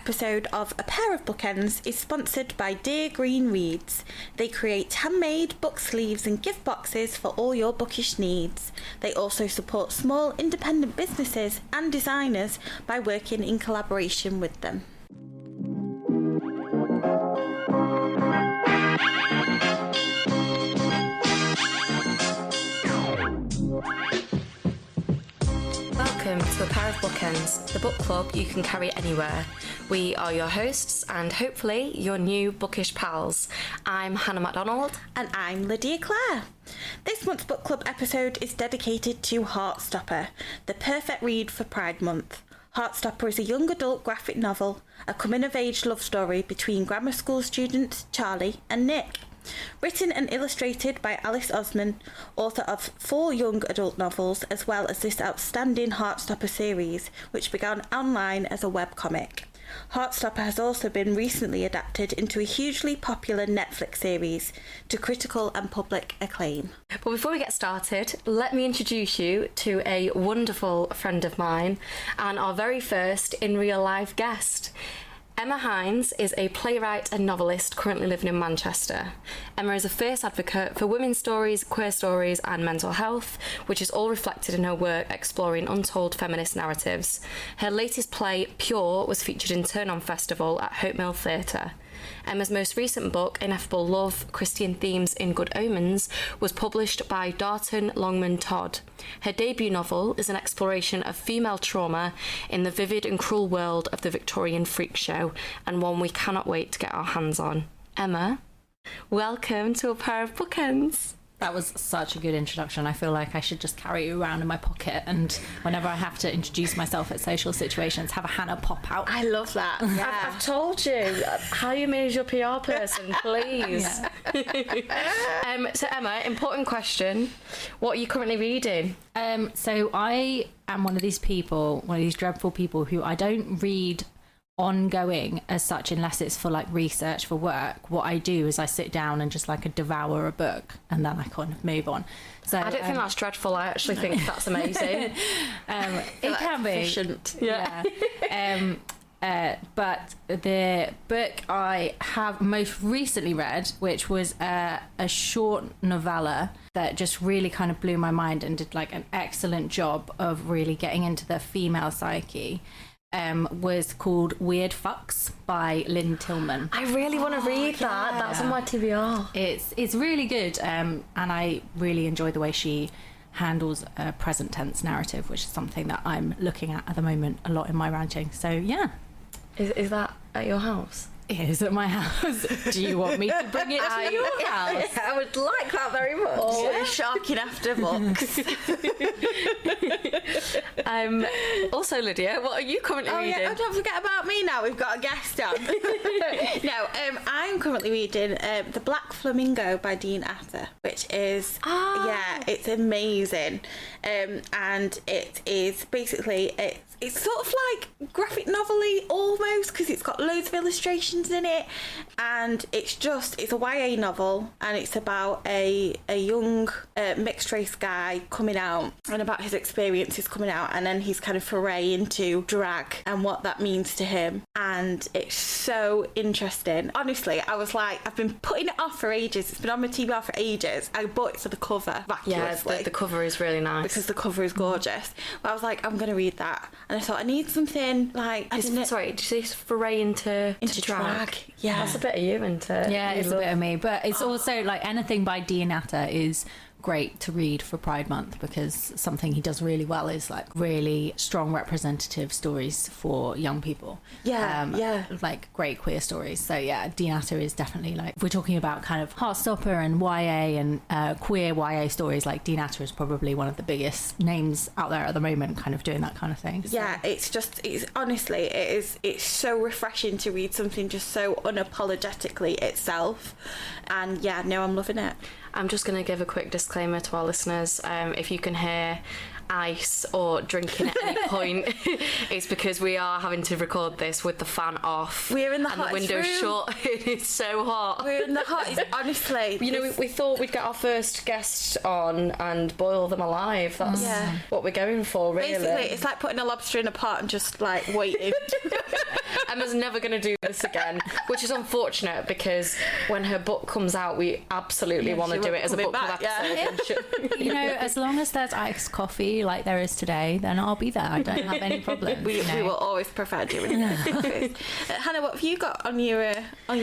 episode of A Pair of Bookends is sponsored by Dear Green Reads. They create handmade book sleeves and gift boxes for all your bookish needs. They also support small independent businesses and designers by working in collaboration with them. Welcome to A Pair of Bookends, the book club you can carry anywhere. We are your hosts and hopefully your new bookish pals. I'm Hannah MacDonald. And I'm Lydia Clare. This month's book club episode is dedicated to Heartstopper, the perfect read for Pride Month. Heartstopper is a young adult graphic novel, a coming-of-age love story between grammar school students Charlie and Nick. Written and illustrated by Alice Oseman, author of 4 young adult novels, as well as this outstanding Heartstopper series, which began online as a webcomic. Heartstopper has also been recently adapted into a hugely popular Netflix series to critical and public acclaim. But before we get started, let me introduce you to a wonderful friend of mine and our very first in real life guest. Emma Hinds is a playwright and novelist currently living in Manchester. Emma is a fierce advocate for women's stories, queer stories and mental health, which is all reflected in her work exploring untold feminist narratives. Her latest play, Pure, was featured in Turn On Festival at Hope Mill Theatre. Emma's most recent book, Ineffable Love, Christian Themes in Good Omens, was published by Darton Longman Todd. Her debut novel is an exploration of female trauma in the vivid and cruel world of the Victorian freak show, and one we cannot wait to get our hands on. Emma, welcome to A Pair of Bookends. That was such a good introduction. I feel like I should just carry you around in my pocket, and whenever I have to introduce myself at social situations, have a Hannah pop out. I love that. Yeah. I've told you. Hire me as your PR person, please. So Emma, important question. What are you currently reading? So I am one of these dreadful people who I don't read ongoing as such unless it's for like research for work. What I do is I sit down and just like devour a book and then I kind of move on. So I don't think that's dreadful. I actually think that's amazing. It can be efficient. Yeah. But the book I have most recently read, which was a short novella that just really kind of blew my mind and did like an excellent job of really getting into the female psyche, was called Weird Fucks by Lynne Tillman. I really want to read that. Yeah. That's on my TBR. It's really good, and I really enjoy the way she handles a present tense narrative, which is something that I'm looking at the moment a lot in my writing. So yeah. Is that at your house? It is at my house. Do you want me to bring it to your house? I would like that very much. Oh. Sharking after books. Also, Lydia, what are you currently reading? Yeah. Oh, don't forget about me now. We've got a guest on. I'm currently reading The Black Flamingo by Dean Atta, which is it's amazing. And it is basically it's sort of like graphic novel-y almost, because it's got loads of illustrations in it, and it's a YA novel, and it's about a young mixed race guy coming out and about his experiences coming out, and then his kind of foray into drag and what that means to him. And it's so interesting. Honestly, I was like, I've been putting it off for ages. It's been on my TBR for ages. I bought it for the cover vacuously. Yeah, the cover is really nice because the cover is gorgeous. But I was like, I'm going to read that. And I thought, I need something like... Sorry, did you say foray into drag? Yeah. That's a bit of you, isn't it? Yeah, it's a bit of me. But it's also like anything by Dean Atta is great to read for Pride Month, because something he does really well is like really strong representative stories for young people. Like great queer stories. So yeah, Dean Atta is definitely, like, if we're talking about kind of Heartstopper and YA and queer YA stories, like Dean Atta is probably one of the biggest names out there at the moment kind of doing that kind of thing. So. Yeah, it's so refreshing to read something just so unapologetically itself. And yeah, no, I'm loving it. I'm just going to give a quick disclaimer to our listeners. If you can hear ice or drinking at any point, it's because we are having to record this with the fan off. We're in the and the hottest window room. shut. It's so hot. We're in the hottest, honestly. You know, we thought we'd get our first guest on and boil them alive. That's what we're going for, really. Basically, it's like putting a lobster in a pot and just like waiting. Emma's never going to do this again, which is unfortunate because when her book comes out, we absolutely want to do it as a book club episode. You know, as long as there's iced coffee like there is today, then I'll be there. I don't have any problems. We will always prefer doing it. Hannah, what have you got on your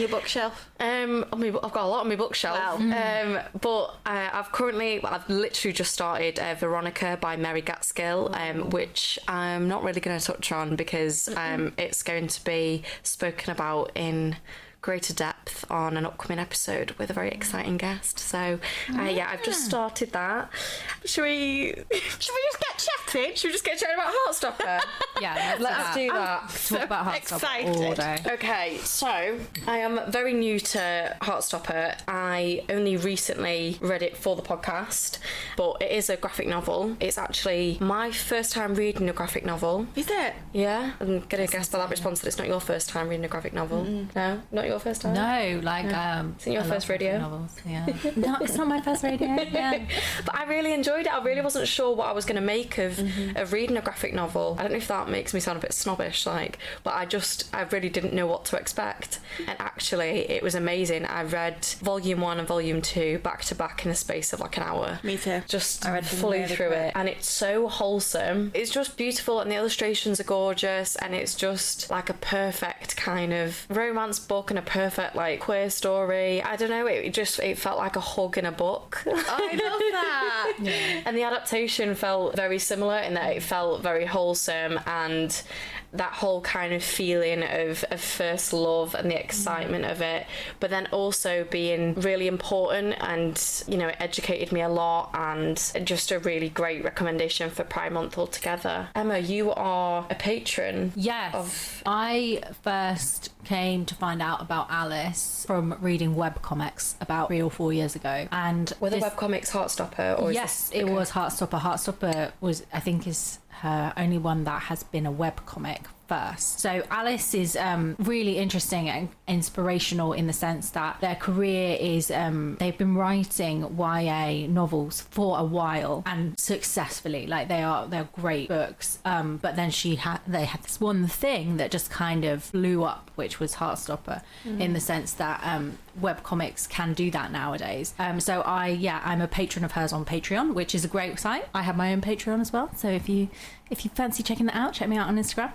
bookshelf? I've got a lot on my bookshelf. Wow. But I've literally just started Veronica by Mary Gaitskill, which I'm not really going to touch on because it's going to be spoken about in greater depth on an upcoming episode with a very exciting guest. So I've just started that. Should we just get chatting? Should we just get chatting about Heartstopper? Yeah, let's do that. Talk about Heartstopper all day. Okay, so I am very new to Heartstopper. I only recently read it for the podcast, but it is a graphic novel. It's actually my first time reading a graphic novel. Is it? Yeah, I'm gonna guess by that response that it's not your first time reading a graphic novel. No, not your first time. No, like Is it your first radio? Novels. Yeah. No, it's not my first radio. Yeah. But I really enjoyed it. I really wasn't sure what I was going to make of reading a graphic novel. I don't know if that makes me sound a bit snobbish, but I really didn't know what to expect. And actually, it was amazing. I read volume 1 and volume 2 back to back in the space of like an hour. Me too. Just flew through it, and it's so wholesome. It's just beautiful, and the illustrations are gorgeous, and it's just like a perfect kind of romance book and a perfect like queer story. I don't know, it felt like a hug in a book. I love that. Yeah. And the adaptation felt very similar in that it felt very wholesome, and that whole kind of feeling of first love and the excitement of it, but then also being really important, and you know, it educated me a lot, and just a really great recommendation for Pride Month altogether. Emma, you are a patron. Yes. I first came to find out about Alice from reading webcomics about 3 or 4 years ago. And were the webcomics Heartstopper? Or yes, it was Heartstopper. Heartstopper was, I think, is her only one that has been a webcomic first. So Alice is really interesting and inspirational in the sense that their career is they've been writing YA novels for a while and successfully. Like they're great books. But then they had this one thing that just kind of blew up, which was Heartstopper, in the sense that webcomics can do that nowadays. So I'm a patron of hers on Patreon, which is a great site. I have my own Patreon as well. So if you fancy checking that out, check me out on Instagram.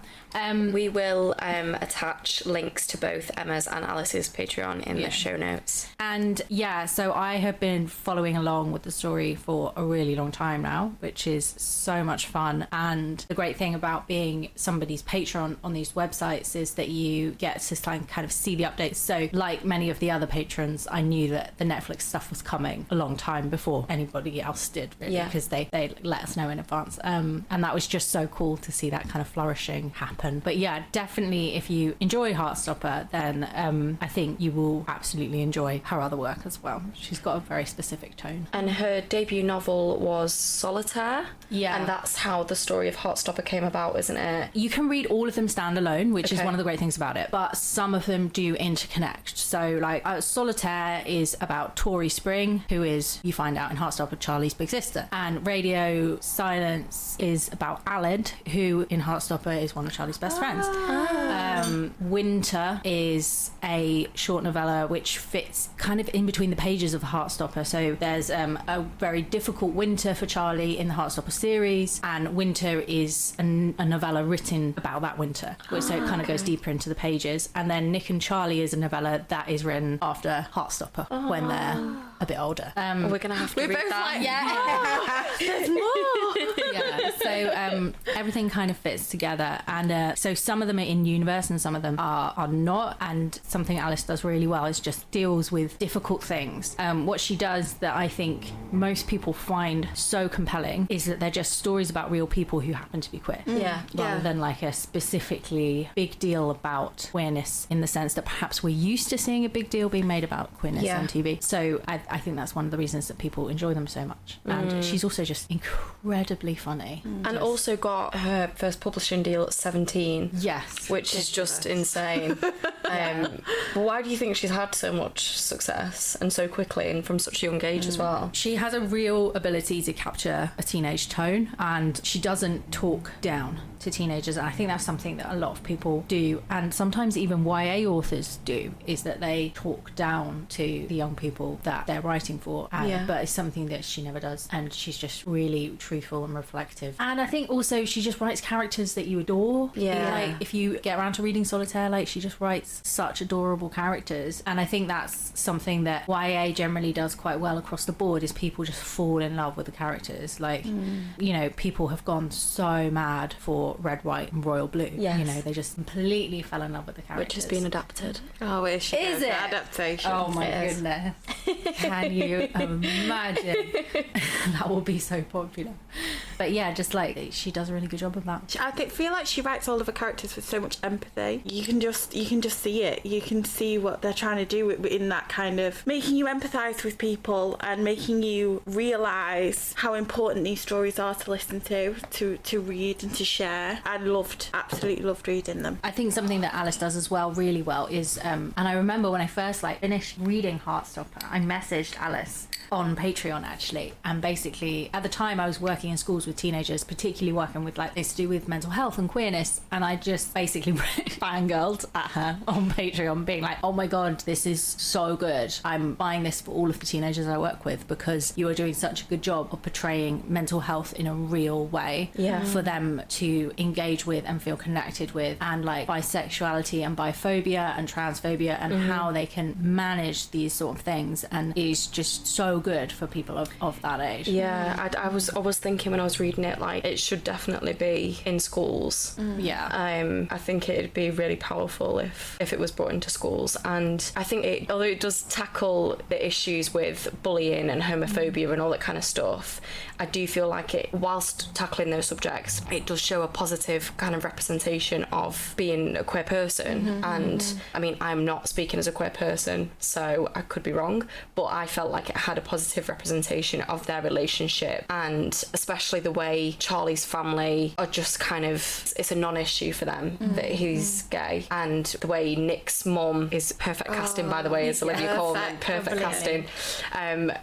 We will attach links to both Emma's and Alice's Patreon in the show notes. And so I have been following along with the story for a really long time now, which is so much fun. And the great thing about being somebody's patron on these websites is that you get to kind of see the updates. So like many of the other patrons, I knew that the Netflix stuff was coming a long time before anybody else did, really, because they let us know in advance. And that was just so cool to see that kind of flourishing happen. But yeah, definitely if you enjoy Heartstopper, then I think you will absolutely enjoy her other work as well. She's got a very specific tone. And her debut novel was Solitaire. Yeah. And that's how the story of Heartstopper came about, isn't it? You can read all of them standalone, which is one of the great things about it, but some of them do interconnect. So like Solitaire is about Tori Spring, who is, you find out in Heartstopper, Charlie's big sister. And Radio Silence is about Alid, who in Heartstopper is one of Charlie's best friends. Winter is a short novella which fits kind of in between the pages of Heartstopper. So there's a very difficult winter for Charlie in the Heartstopper series, and Winter is a novella written about that winter, so it kind of goes deeper into the pages. And then Nick and Charlie is a novella that is written after Heartstopper when they're a bit older. We're gonna have to read that. There's more. Yeah, so everything kind of fits together, and where, so some of them are in universe and some of them are not, and something Alice does really well is just deals with difficult things. What she does that I think most people find so compelling is that they're just stories about real people who happen to be queer. Rather than like a specifically big deal about queerness, in the sense that perhaps we're used to seeing a big deal being made about queerness on TV. So I think that's one of the reasons that people enjoy them so much. And she's also just incredibly funny. And also got her first publishing deal at 17. Yes. Which is just insane. But why do you think she's had so much success and so quickly and from such a young age as well? She has a real ability to capture a teenage tone, and she doesn't talk down to teenagers, and I think that's something that a lot of people do, and sometimes even YA authors do, is that they talk down to the young people that they're writing for, but it's something that she never does, and she's just really truthful and reflective. And I think also she just writes characters that you adore. Like if you get around to reading Solitaire, like she just writes such adorable characters, and I think that's something that YA generally does quite well across the board, is people just fall in love with the characters. Like you know, people have gone so mad for Red, White and Royal Blue. You know, they just completely fell in love with the characters. Which has been adapted. Oh, is it? Adaptation. Oh my goodness. Can you imagine? That will be so popular. But yeah, just like she does a really good job of that. I feel like she writes all of her characters with so much empathy. You can just see it. You can see what they're trying to do in that kind of making you empathise with people and making you realise how important these stories are to listen to read and to share. I absolutely loved reading them. I think something that Alice does as well, really well, is and I remember when I first finished reading Heartstopper, I messaged Alice on Patreon actually, and basically at the time I was working in schools with teenagers, particularly working with this to do with mental health and queerness, and I just basically fangirled at her on Patreon, being like, oh my god, this is so good, I'm buying this for all of the teenagers I work with, because you are doing such a good job of portraying mental health in a real way for them to engage with and feel connected with, and like bisexuality and biphobia and transphobia and how they can manage these sort of things, and it is just so good for people of that age. I was thinking when I was reading it, like, it should definitely be in schools. I think it'd be really powerful if it was brought into schools, and I think although it does tackle the issues with bullying and homophobia and all that kind of stuff, I do feel like it, whilst tackling those subjects, it does show a positive kind of representation of being a queer person. And I mean, I'm not speaking as a queer person, so I could be wrong, but I felt like it had a positive representation of their relationship, and especially the way Charlie's family are just kind of, it's a non-issue for them that he's gay, and the way Nick's mum is perfect casting, by the way, as Olivia Colman, perfect casting.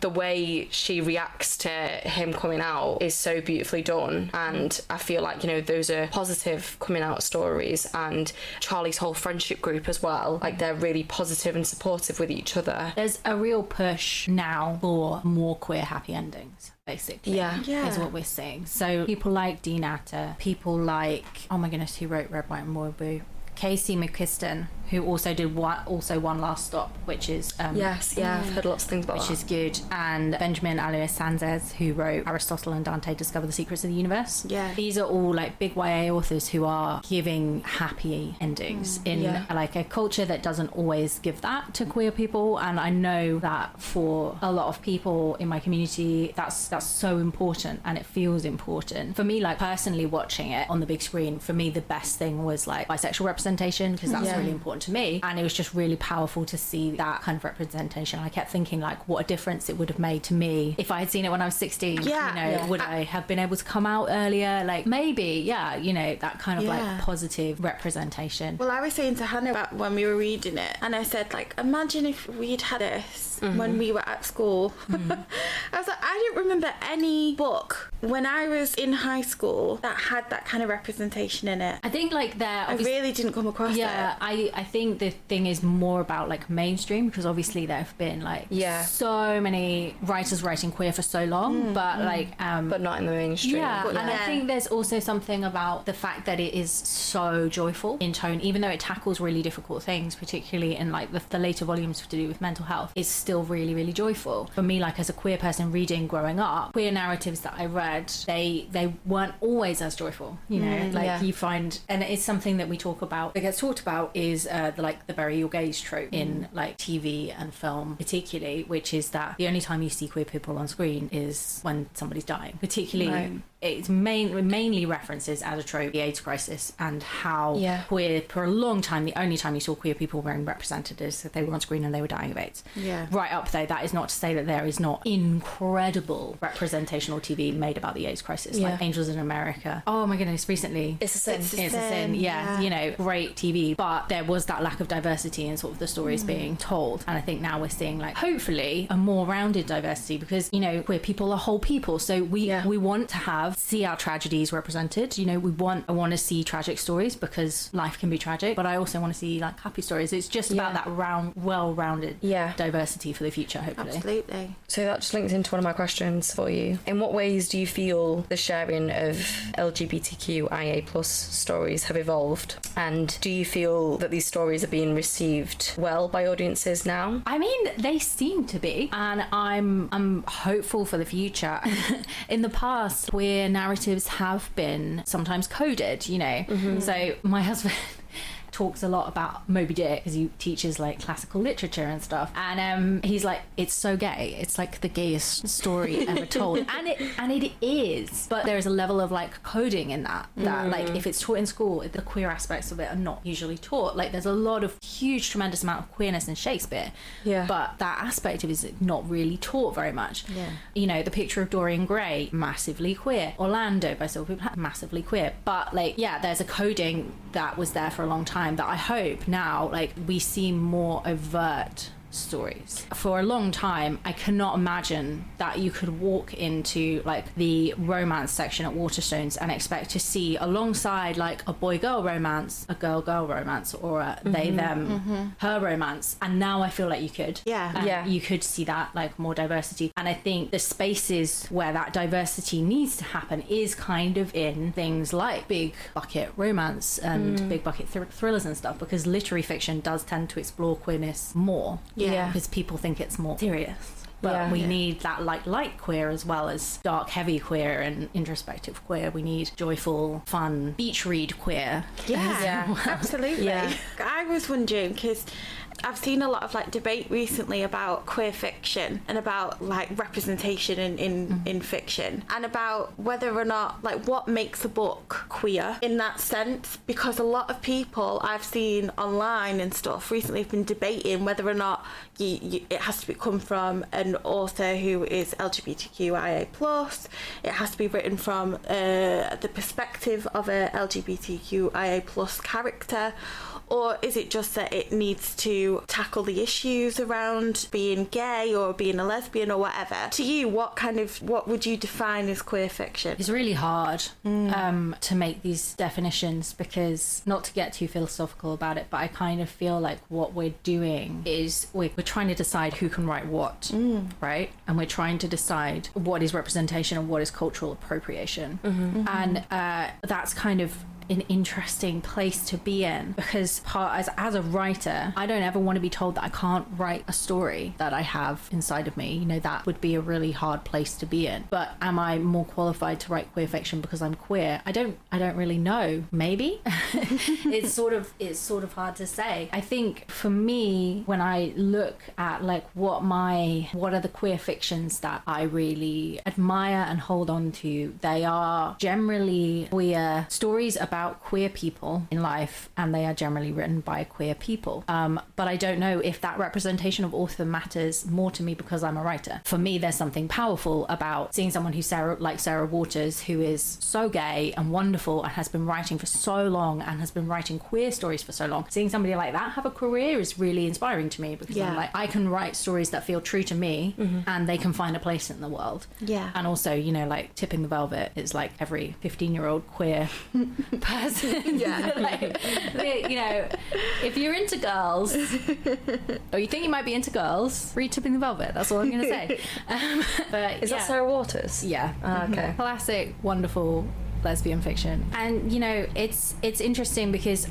The way she reacts to him coming out is so beautifully done, and I feel like, you know, those are positive coming out stories, and Charlie's whole friendship group as well, like they're really positive and supportive with each other. There's a real push now for more queer happy endings, basically. Is what we're seeing. So people like Dean Atta, people like, oh my goodness, who wrote Red, White and Royal Blue? Casey McKiston, who also did One Last Stop, which is I've heard lots of things about which that. is good, and Benjamin Alire Saenz, who wrote Aristotle and Dante Discover the Secrets of the Universe. These are all like big YA authors who are giving happy endings in like a culture that doesn't always give that to queer people, and I know that for a lot of people in my community that's so important, and it feels important. For me, like personally watching it on the big screen, for me the best thing was like bisexual representation, because that's really important to me, and it was just really powerful to see that kind of representation. I kept thinking like what a difference it would have made to me if I had seen it when I was 16. Would I have been able to come out earlier? Like maybe, you know, that kind of like positive representation. Well, I was saying to Hannah about when we were reading it, and I said, like, imagine if we'd had this when we were at school. I was like, I don't remember any book when I was in high school that had that kind of representation in it. I think like I really didn't come across it. I think the thing is more about like mainstream, because obviously there have been like so many writers writing queer for so long, but like but not in the mainstream. And I think there's also something about the fact that it is so joyful in tone, even though it tackles really difficult things, particularly in like the later volumes to do with mental health. It's still really, really joyful. For me, like as a queer person reading growing up, queer narratives that I read, they weren't always as joyful, you know, you find, and it's something that we talk about, that gets talked about, is the bury your gays trope in like TV and film particularly, which is that the only time you see queer people on screen is when somebody's dying, particularly it's mainly references as a trope the AIDS crisis, and how queer, for a long time, the only time you saw queer people being represented is that they were on screen and they were dying of AIDS. Right up though, that is not to say that there is not incredible representational TV made about the AIDS crisis, like Angels in America. Oh my goodness, recently. It's a Sin. It's a Sin, you know, great TV, but there was that lack of diversity in sort of the stories being told, and I think now we're seeing like hopefully a more rounded diversity, because, you know, queer people are whole people, so we want to see our tragedies represented. You know, I want to see tragic stories because life can be tragic, but I also want to see like happy stories. It's just about that well-rounded diversity for the future, hopefully. Absolutely. So that just links into one of my questions for you. In what ways do you feel the sharing of LGBTQIA plus stories have evolved, and do you feel that these stories are being received well by audiences now? I mean, they seem to be, and I'm hopeful for the future. In the past, queer narratives have been sometimes coded, you know. So my husband talks a lot about Moby Dick because he teaches like classical literature and stuff, and he's like, it's so gay, it's like the gayest story ever told, and it is, but there is a level of like coding in that like if it's taught in school, the queer aspects of it are not usually taught. Like there's a lot of huge tremendous amount of queerness in Shakespeare, but that aspect of it is not really taught very much. You know, The Picture of Dorian Gray, massively queer. Orlando by Sylvia Plath, massively queer, but like there's a coding that was there for a long time that I hope now like we see more overt stories. For a long time, I cannot imagine that you could walk into like the romance section at Waterstones and expect to see, alongside like a boy-girl romance, a girl-girl romance, or a they-them, her romance. And now I feel like you could. You could see that like more diversity. And I think the spaces where that diversity needs to happen is kind of in things like big bucket romance and big bucket thrillers and stuff, because literary fiction does tend to explore queerness more. Because people think it's more serious. But we need that light queer as well as dark, heavy queer and introspective queer. We need joyful, fun, beach read queer. Absolutely. I was wondering, because I've seen a lot of like debate recently about queer fiction and about like representation in fiction, and about whether or not like what makes a book queer in that sense, because a lot of people I've seen online and stuff recently have been debating whether or not it has to come from an author who is LGBTQIA plus, it has to be written from the perspective of a LGBTQIA plus character, or is it just that it needs to tackle the issues around being gay or being a lesbian or whatever? To you, what would you define as queer fiction? It's really hard to make these definitions, because, not to get too philosophical about it, but I kind of feel like what we're doing is we're trying to decide who can write what, right? And we're trying to decide what is representation and what is cultural appropriation. And that's kind of an interesting place to be in, because as a writer, I don't ever want to be told that I can't write a story that I have inside of me. You know, that would be a really hard place to be in. But am I more qualified to write queer fiction because I'm queer? I don't really know. Maybe. It's sort of hard to say. I think for me, when I look at like what are the queer fictions that I really admire and hold on to, they are generally queer stories about queer people in life, and they are generally written by queer people. But I don't know if that representation of author matters more to me because I'm a writer. For me, there's something powerful about seeing someone like Sarah Waters, who is so gay and wonderful and has been writing for so long and has been writing queer stories for so long. Seeing somebody like that have a career is really inspiring to me, because I'm like, I can write stories that feel true to me and they can find a place in the world. And also, you know, like Tipping the Velvet is like every 15-year-old queer person. Yeah. Like, you know, if you're into girls, or you think you might be into girls, read Tipping the Velvet. That's all I'm going to say. But Is that Sarah Waters? Yeah. Okay. Classic, wonderful lesbian fiction. And you know, it's interesting because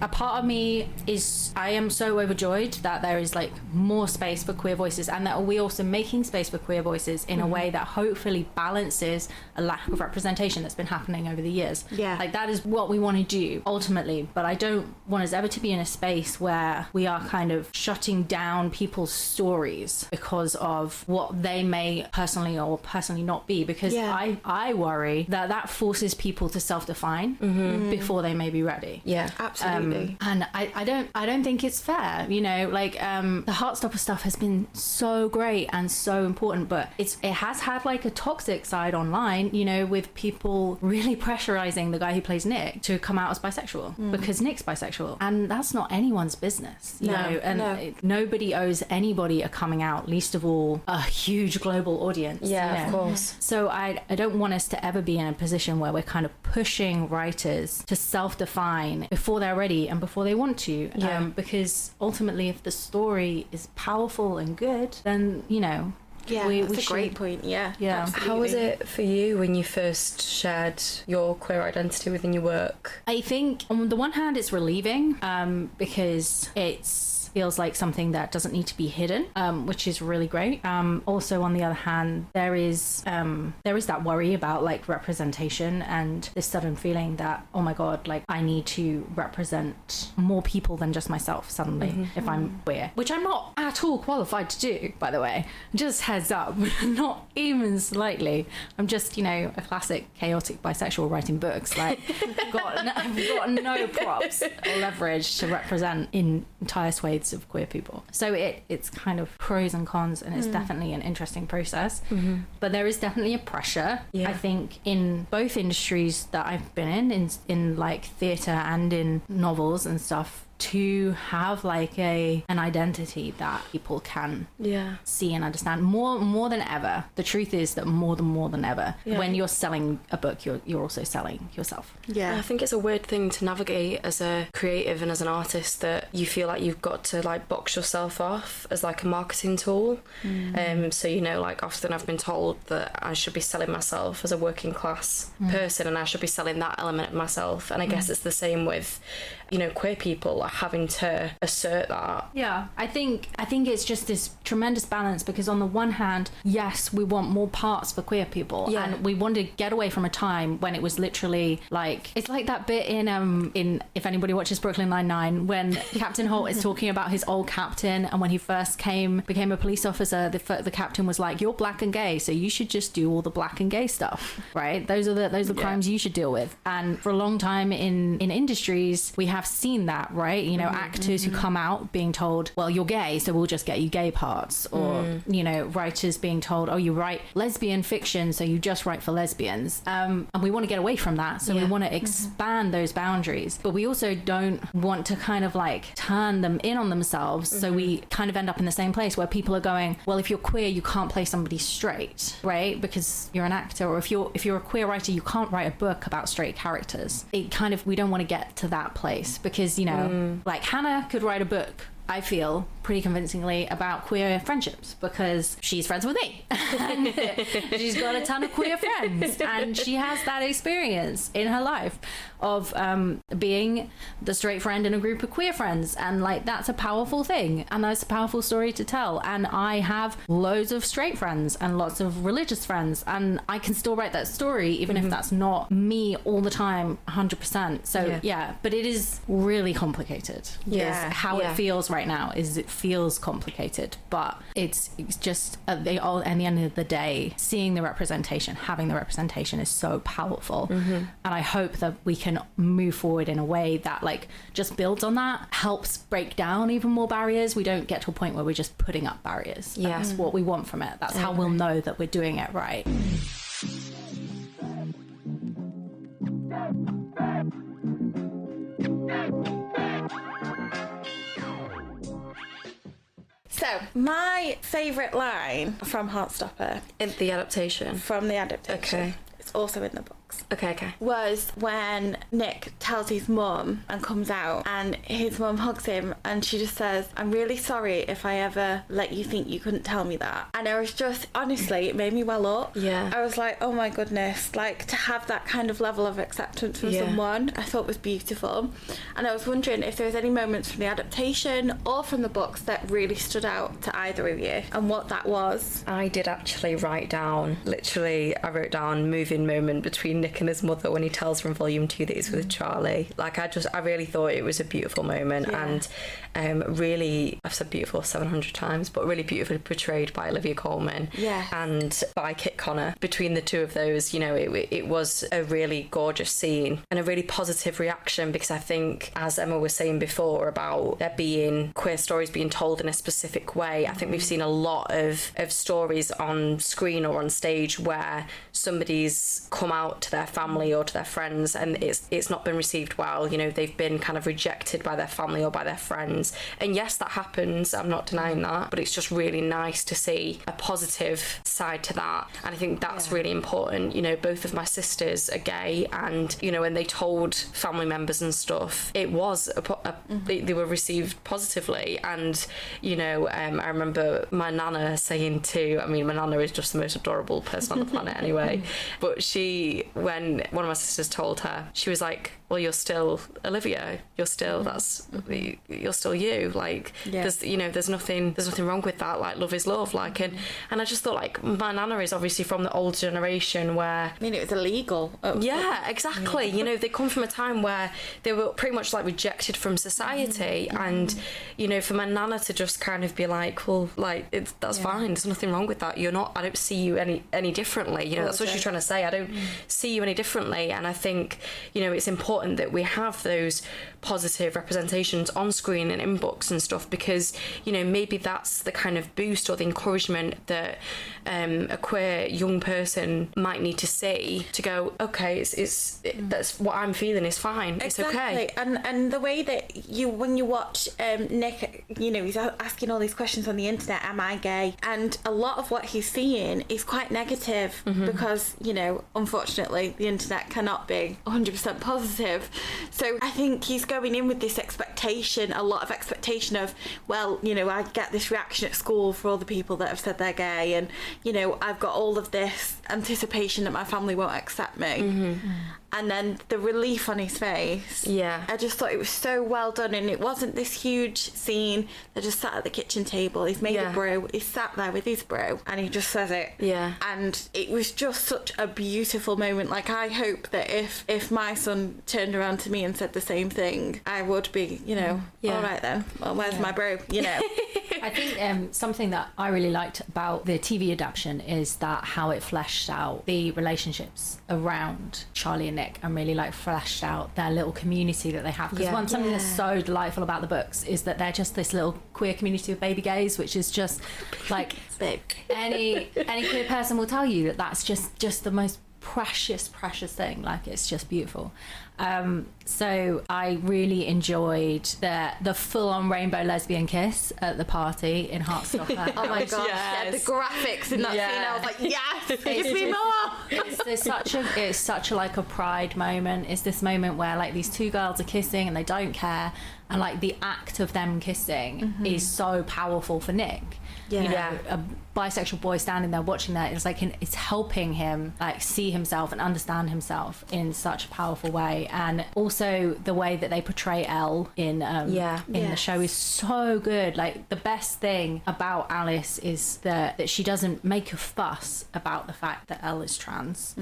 a part of me is, I am so overjoyed that there is like more space for queer voices, and that we're also making space for queer voices in a way that hopefully balances a lack of representation that's been happening over the years. Yeah. Like that is what we want to do ultimately, but I don't want us ever to be in a space where we are kind of shutting down people's stories because of what they may personally or personally not be, because I worry that that forces people to self-define before they may be ready. Yeah, absolutely. And I don't think it's fair, you know, like the Heartstopper stuff has been so great and so important, but it has had like a toxic side online, you know, with people really pressurizing the guy who plays Nick to come out as bisexual because Nick's bisexual, and that's not anyone's business, you know, and nobody owes anybody a coming out, least of all a huge global audience. Yeah, you know? of course. So I don't want us to ever be in a position where we're kind of pushing writers to self-define before they're ready and before they want to, because ultimately if the story is powerful and good, then, you know, that's a great point. Yeah. Absolutely. How was it for you when you first shared your queer identity within your work? I think on the one hand it's relieving, because feels like something that doesn't need to be hidden, which is really great. Also, on the other hand, there is that worry about like representation and this sudden feeling that, oh my god, like I need to represent more people than just myself suddenly if I'm queer, which I'm not at all qualified to do, by the way. Just heads up, not even slightly. I'm just, you know, a classic chaotic bisexual writing books. Like, I've got no props or leverage to represent in entire swathes of queer people. So it's kind of pros and cons, and it's definitely an interesting process. But there is definitely a pressure, I think, in both industries that I've been in like theatre and in novels and stuff, to have like an identity that people can see and understand more than ever. The truth is that more than ever, when you're selling a book, you're also selling yourself. I think it's a weird thing to navigate as a creative and as an artist, that you feel like you've got to like box yourself off as like a marketing tool. So, you know, like often I've been told that I should be selling myself as a working class person, and I should be selling that element of myself. And I guess it's the same with, you know, queer people having to assert that. I think it's just this tremendous balance, because on the one hand, yes, we want more parts for queer people, and we want to get away from a time when it was literally like, it's like that bit in if anybody watches Brooklyn Nine-Nine, when Captain Holt is talking about his old captain, and when he first became a police officer, the captain was like, you're black and gay, so you should just do all the black and gay stuff, right? Those are the crimes you should deal with. And for a long time in industries, we have seen that, right? You know, actors who come out being told, well, you're gay, so we'll just get you gay parts, or you know, writers being told, oh, you write lesbian fiction, so you just write for lesbians, and we want to get away from that, so we want to expand those boundaries, but we also don't want to kind of like turn them in on themselves, so we kind of end up in the same place where people are going, well, if you're queer, you can't play somebody straight, right, because you're an actor, or if you're a queer writer, you can't write a book about straight characters. It kind of, we don't want to get to that place, because, you know, like Hannah could write a book, I feel, pretty convincingly about queer friendships, because she's friends with me and she's got a ton of queer friends, and she has that experience in her life of being the straight friend in a group of queer friends, and like that's a powerful thing, and that's a powerful story to tell. And I have loads of straight friends and lots of religious friends, and I can still write that story even if that's not me all the time 100%. So but it is really complicated. How it feels right now is it feels complicated, but it's just at the end of the day, seeing the representation, having the representation is so powerful. And I hope that we can move forward in a way that like just builds on that, helps break down even more barriers. We don't get to a point where we're just putting up barriers. That's what we want from it. That's how we'll know that we're doing it right. So, my favourite line from Heartstopper. In the adaptation? From the adaptation. Okay. It's also in the books. Okay. was when Nick tells his mum and comes out, and his mum hugs him, and she just says, "I'm really sorry if I ever let you think you couldn't tell me that." And I was just, honestly, it made me well up. Yeah. I was like, oh my goodness, like to have that kind of level of acceptance from someone, I thought was beautiful. And I was wondering if there was any moments from the adaptation or from the books that really stood out to either of you, and what that was. I did actually write down, literally, I wrote down moving moment between Nick and his mother when he tells her in volume 2 that he's with Charlie. Like, I really thought it was a beautiful moment, and really, I've said beautiful 700 times, but really beautifully portrayed by Olivia Colman and by Kit Connor. Between the two of those, you know, it was a really gorgeous scene and a really positive reaction, because I think, as Emma was saying before about there being queer stories being told in a specific way, I think we've seen a lot of stories on screen or on stage where somebody's come out to their family or to their friends and it's not been received well. You know, they've been kind of rejected by their family or by their friends, and yes, that happens, I'm not denying that, but it's just really nice to see a positive side to that, and I think that's really important. You know, both of my sisters are gay, and you know, when they told family members and stuff, it was they were received positively. And you know, I remember my nana saying my nana is just the most adorable person on the planet anyway, but when one of my sisters told her, she was like, well, you're still Olivia, you're still you're still you, like there's nothing wrong with that, like love is love, like and I just thought, like, my nana is obviously from the old generation where, I mean, it was illegal. Exactly. You know, they come from a time where they were pretty much like rejected from society, and you know, for my nana to just kind of be like, well, like that's fine, there's nothing wrong with that, I don't see you any differently, you know, that's what she's trying to say, I don't see you any differently. And I think, you know, it's important that we have those positive representations on screen and in books and stuff, because, you know, maybe that's the kind of boost or the encouragement that a queer young person might need to see to go, okay, that's what I'm feeling is fine, it's okay. And the way that when you watch Nick, you know, he's asking all these questions on the internet, am I gay? And a lot of what he's seeing is quite negative, because, you know, unfortunately the internet cannot be 100% positive. So I think he's going in with this expectation, a lot of expectation of, well, you know, I get this reaction at school for all the people that have said they're gay, and, you know, I've got all of this anticipation that my family won't accept me. And then the relief on his face. Yeah. I just thought it was so well done, and it wasn't this huge scene. They just sat at the kitchen table. He's made a brew. He sat there with his brew, and he just says it. Yeah. And it was just such a beautiful moment. Like, I hope that if my son turned around to me and said the same thing, I would be, you know, all right then. Well, where's my brew? You know. I think something that I really liked about the TV adaptation is that how it fleshed out the relationships around Charlie and Nick, and really like fleshed out their little community that they have. Because something that's so delightful about the books is that they're just this little queer community of baby gays, which is just like any queer person will tell you that that's just the most precious thing. Like, it's just beautiful. So I really enjoyed the full-on rainbow lesbian kiss at the party in Heartstopper. Oh my gosh, the graphics in that scene, I was like, yes, give me more. It's such a like a pride moment. It's this moment where like these two girls are kissing and they don't care, and like the act of them kissing is so powerful for Nick. You know, a bisexual boy standing there watching that, it's like it's helping him like see himself and understand himself in such a powerful way. And also the way that they portray Elle in the show is so good. Like, the best thing about Alice is that she doesn't make a fuss about the fact that Elle is trans.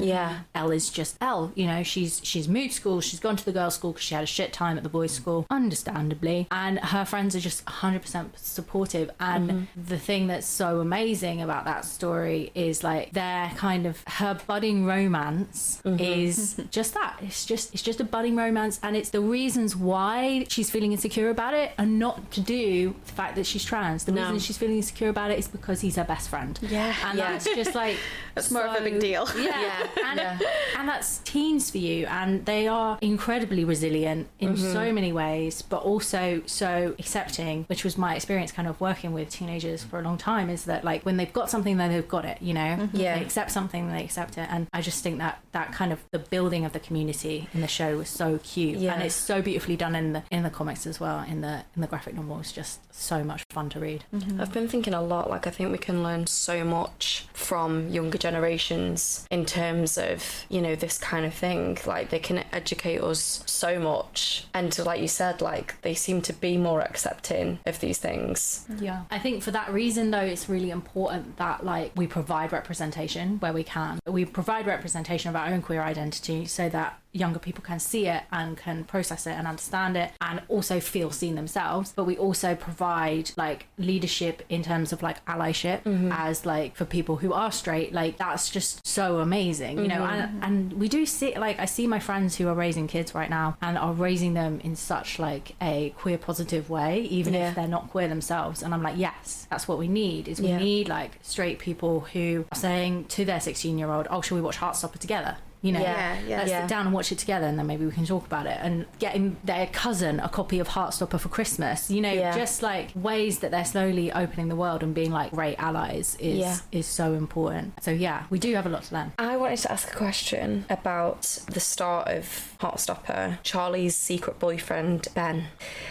Elle is just Elle. You know, she's moved school, she's gone to the girls' school because she had a shit time at the boys' school, understandably, and her friends are just 100% supportive. And the thing that's so amazing about that story is like her budding romance is just that. It's just a budding romance, and it's the reasons why she's feeling insecure about it are not to do with the fact that she's trans. The reason she's feeling insecure about it is because he's her best friend. And that's just like that's more of a big deal. And that's teens for you, and they are incredibly resilient in so many ways, but also so accepting, which was my experience kind of working with teenagers for a long time, is that like when they've got something, then they've got it, you know. Yeah. They accept something, they accept it. And I just think that kind of the building of the community in the show was so cute. Yeah. And it's so beautifully done in the comics as well, in the graphic novel. It's just so much fun to read. I've been thinking a lot, like I think we can learn so much from younger generations in terms of, you know, this kind of thing. Like they can educate us so much, and like you said, like they seem to be more accepting of these things. Yeah, I think for that reason though, it's really important that like we provide representation where we can. We provide representation of our own queer identity so that younger people can see it and can process it and understand it and also feel seen themselves. But we also provide like leadership in terms of like allyship as like for people who are straight. Like that's just so amazing, you know. And we do see, like I see my friends who are raising kids right now and are raising them in such like a queer positive way, even if they're not queer themselves. And I'm like, yes, that's what we need. Is we need like straight people who are saying to their 16-year-old, oh, shall we watch Heartstopper together? You know, let's sit down and watch it together, and then maybe we can talk about it. And getting their cousin a copy of Heartstopper for Christmas, you know, just like ways that they're slowly opening the world and being like great allies is so important. So yeah, we do have a lot to learn. I wanted to ask a question about the start of Heartstopper, Charlie's secret boyfriend, Ben.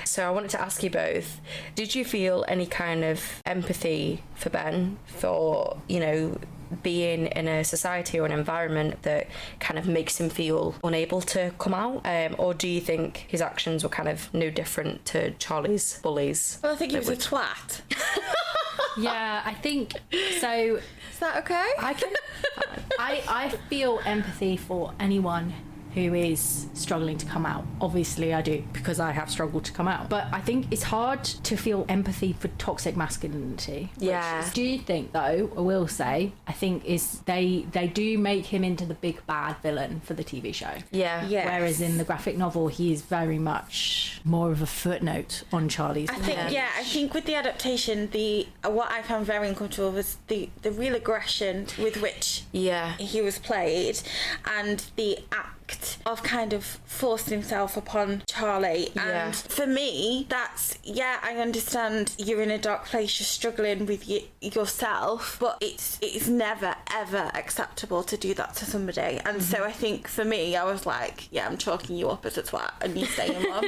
So I wanted to ask you both, did you feel any kind of empathy for Ben, for, you know, being in a society or an environment that kind of makes him feel unable to come out? Or do you think his actions were kind of no different to Charlie's bullies? Well, I think he was a twat. Yeah, I think so. Is that okay? I feel empathy for anyone who is struggling to come out. Obviously I do, because I have struggled to come out. But I think it's hard to feel empathy for toxic masculinity. Yeah. Do you think though, I will say, I think is they do make him into the big bad villain for the TV show. Yeah. Yes. Whereas in the graphic novel, he is very much more of a footnote on Charlie's. I think, I think with the adaptation, what I found very uncomfortable was the real aggression with which he was played, and the act of kind of forcing himself upon Charlie. And for me, that's, I understand you're in a dark place, you're struggling with yourself, but it's never ever acceptable to do that to somebody. And so I think for me, I was like, I'm chalking you up as a twat and you staying mum.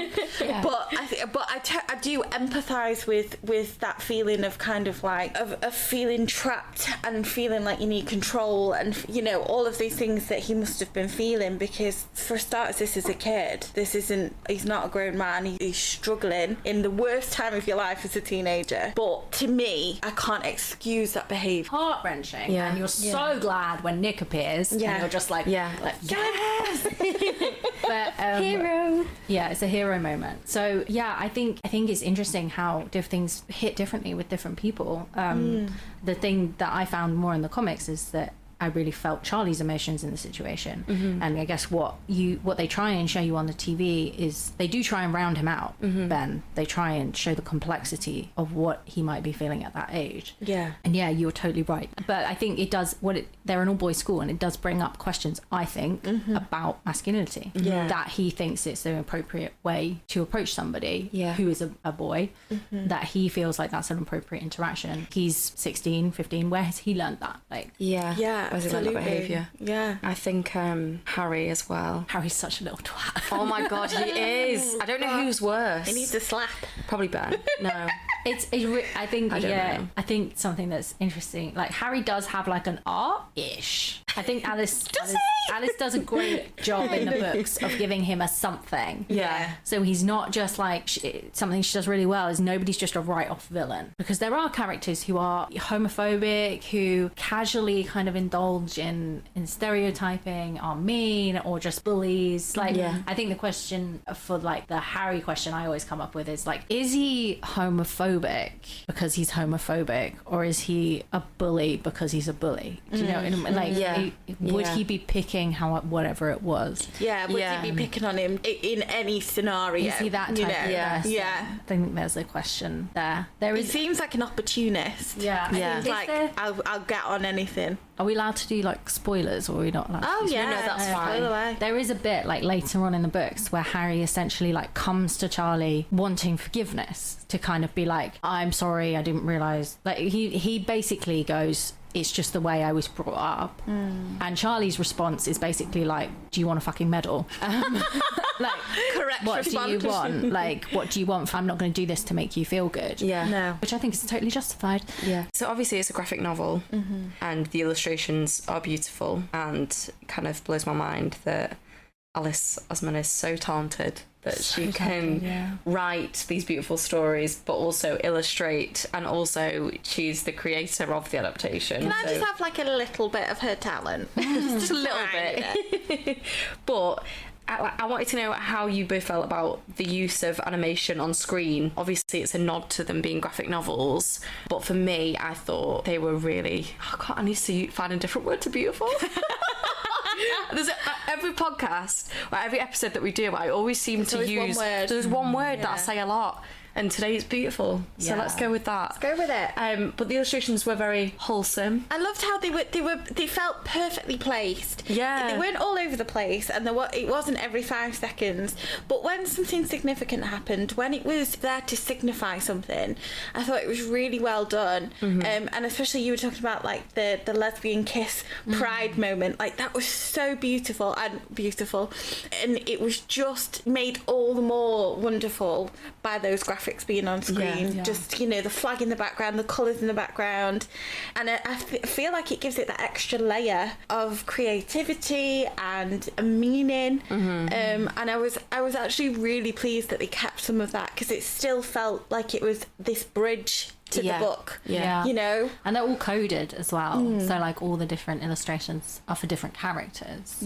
But I do empathise with that feeling of kind of like of feeling trapped and feeling like you need control, and you know, all of these things that he must have been feeling, because for starters, this is a kid. He's not a grown man. He's struggling in the worst time of your life as a teenager. But to me, I can't excuse that behaviour. Heart-wrenching. And you're so glad when Nick appears. And you're just like, yes! But, hero. Yeah, it's a hero moment. So yeah, I think it's interesting how things hit differently with different people. The thing that I found more in the comics is that I really felt Charlie's emotions in the situation. And I guess what they try and show you on the TV is they do try and round him out, Ben. They try and show the complexity of what he might be feeling at that age. And you're totally right. But I think it does they're an all-boys school, and it does bring up questions, I think, about masculinity. That he thinks it's the appropriate way to approach somebody who is a boy, that he feels like that's an appropriate interaction. He's 16, 15, where has he learned that? Like, Was it that behaviour? Yeah. I think Harry as well. Harry's such a little twat. Oh my god, he is. I don't know who's worse. He needs a slap. Probably Ben. No. I think I don't know. I think something that's interesting, like Harry does have like an art-ish. I think Alice does a great job in the books of giving him a something. So he's not just like something she does really well is nobody's just a write-off villain, because there are characters who are homophobic, who casually kind of indulge in stereotyping, are mean, or just bullies. Like I think the question for like the Harry question I always come up with is like, is he homophobic because he's homophobic, or is he a bully because he's a bully? Do you know? Like, would he be picking whatever it was? Would he be picking on him in any scenario? Is he that type of person? I think there's a question there. He seems like an opportunist. He's like, I'll get on anything. Are we allowed to do like spoilers, or are we not allowed Oh to do yeah, no, that's spoil fine. away. There is a bit like later on in the books where Harry essentially like comes to Charlie wanting forgiveness, to kind of be like, I'm sorry, I didn't realise. Like he basically goes, it's just the way I was brought up. And Charlie's response is basically like, do you want a fucking medal? Like, Correct what response. do you want? Like, what do you want? I'm not going to do this to make you feel good. Yeah. No. Which I think is totally justified. Yeah. So obviously it's a graphic novel, and the illustrations are beautiful, and kind of blows my mind that Alice Oseman is so talented that she can write these beautiful stories, but also illustrate, and also she's the creator of the adaptation. Can I just have like a little bit of her talent? just a little bit? But I wanted to know how you both felt about the use of animation on screen. Obviously, it's a nod to them being graphic novels, but for me, I thought they were really... I need to find a different word to beautiful. Every podcast, or every episode that we do, I always seem to use... There's one word that I say a lot. And today it's beautiful, so let's go with that. Go with it. But the illustrations were very wholesome. I loved how they felt perfectly placed. Yeah. They weren't all over the place, and it wasn't every 5 seconds. But when something significant happened, when it was there to signify something, I thought it was really well done. And especially you were talking about like the lesbian kiss pride moment, like that was so beautiful, and it was just made all the more wonderful by those graphics being on screen. Yeah. Just, you know, the flag in the background, the colours in the background, and I feel like it gives it that extra layer of creativity and a meaning. And I was actually really pleased that they kept some of that, because it still felt like it was this bridge to the book. You know, and they're all coded as well, so like all the different illustrations are for different characters.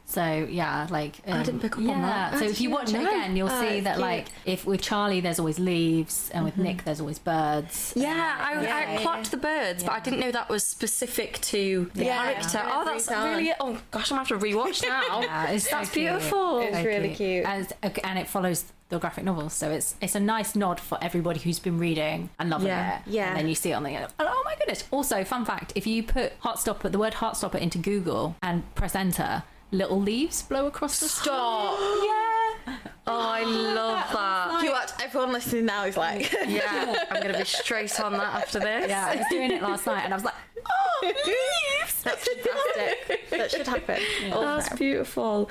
So yeah, like I didn't pick up on that. So if you watch it again, you'll see that cute. like if with Charlie there's always leaves, and with Nick there's always birds. I clocked the birds, but I didn't know that was specific to the character. Oh, that's really... Oh gosh, I'm gonna have to rewatch now. That's so beautiful. It's really cute. And it follows the graphic novel, so it's a nice nod for everybody who's been reading and loving it. And then you see it on the oh my goodness. Also, fun fact, if you put the word Heartstopper into Google and press enter, little leaves blow across the Stop. Yeah. Oh, I love that. You watch, everyone listening now is like, Yeah, I'm gonna be straight on that after this. Yeah, I was doing it last night and I was like, oh, leaves. that's fantastic. That should happen. That's beautiful.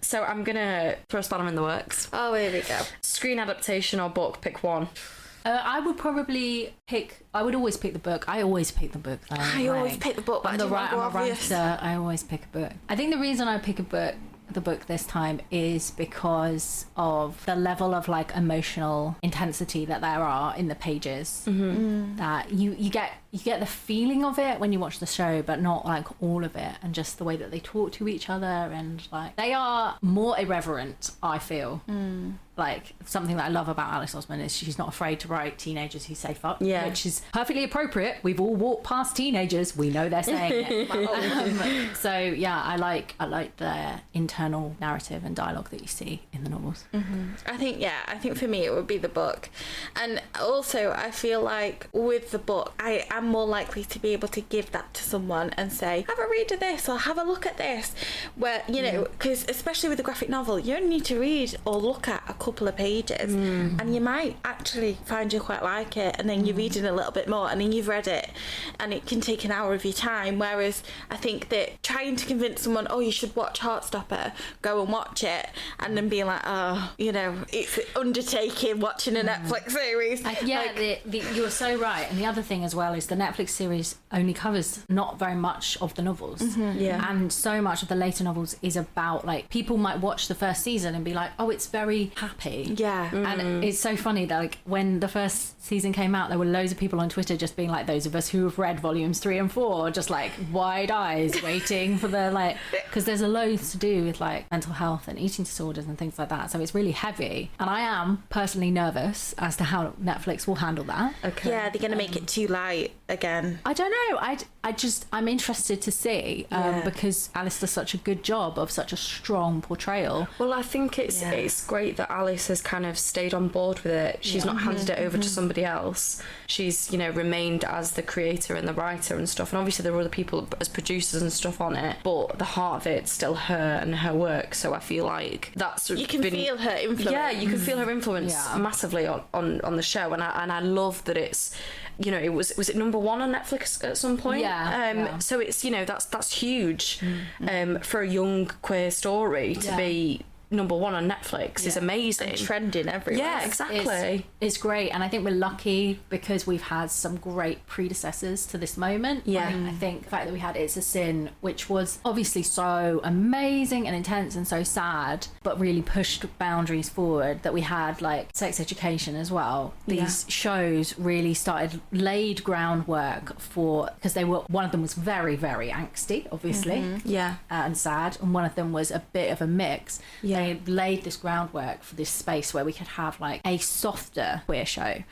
So I'm gonna throw a spanner in the works. Oh, here we go. Screen adaptation or book, pick one. I would probably pick. I would always pick the book. I always pick the book. Though, I always pick the book, but I'm a writer. I always pick a book. I think the reason I pick the book this time is because of the level of like emotional intensity that there are in the pages. That you get the feeling of it when you watch the show, but not like all of it, and just the way that they talk to each other, and like they are more irreverent, I feel. Like something that I love about Alice Oseman is she's not afraid to write teenagers who say fuck, which is perfectly appropriate. We've all walked past teenagers, we know they're saying it. So yeah, I like the internal narrative and dialogue that you see in the novels. I think for me it would be the book. And also I feel like with the book I am more likely to be able to give that to someone and say, have a read of this or have a look at this, where, you know, because especially with the graphic novel you only need to read or look at a couple of pages and you might actually find you quite like it, and then you're reading a little bit more and then you've read it, and it can take an hour of your time. Whereas I think that trying to convince someone, oh, you should watch Heartstopper, go and watch it, and then being like, oh, you know, it's an undertaking watching a Netflix series. You're so right. And the other thing as well is the Netflix series only covers not very much of the novels. And so much of the later novels is about like people might watch the first season and be like, oh, it's very happy. And it's so funny that like when the first season came out, there were loads of people on Twitter just being like, those of us who have read volumes 3 and 4, just like wide eyes waiting for the like, because there's a load to do with like mental health and eating disorders and things like that, so it's really heavy, and I am personally nervous as to how Netflix will handle that. Yeah, they're gonna make it too light again. I don't know. I'm interested to see because Alice does such a good job of such a strong portrayal. Well, I think it's great that Alice has kind of stayed on board with it. She's not handed it over to somebody else. She's, you know, remained as the creator and the writer and stuff. And obviously there were other people as producers and stuff on it, but the heart of it's still her and her work. So I feel like that's you can feel her influence. Yeah, you can feel her influence massively on the show, and I love that it's, you know, was it number 1 on Netflix at some point? So it's, you know, that's huge for a young queer story to be number 1 on Netflix is amazing. And trending everywhere. Yeah, exactly. It's great, and I think we're lucky because we've had some great predecessors to this moment. Yeah. I think the fact that we had It's a Sin, which was obviously so amazing and intense and so sad, but really pushed boundaries forward, that we had like Sex Education as well. These shows really laid groundwork for, because they were, one of them was very, very angsty, obviously. And sad, and one of them was a bit of a mix. They laid this groundwork for this space where we could have like a softer queer show,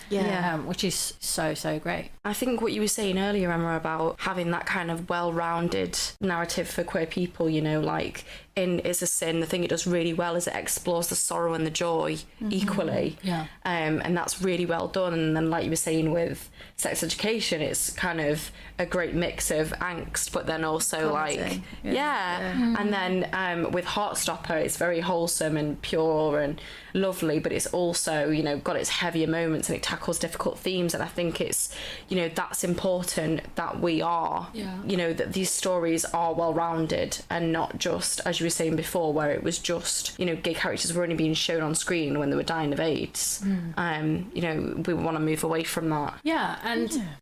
which is so great. I think what you were saying earlier, Emma, about having that kind of well-rounded narrative for queer people, you know, like in It's a Sin, the thing it does really well is it explores the sorrow and the joy equally. And that's really well done. And then, like you were saying with Sex Education, it's kind of a great mix of angst, but then also like and then with Heartstopper, it's very wholesome and pure and lovely, but it's also, you know, got its heavier moments and it tackles difficult themes. And I think it's, you know, that's important that we are, you know, that these stories are well-rounded and not just, as you were saying before, where it was just, you know, gay characters were only being shown on screen when they were dying of AIDS. You know, we want to move away from that.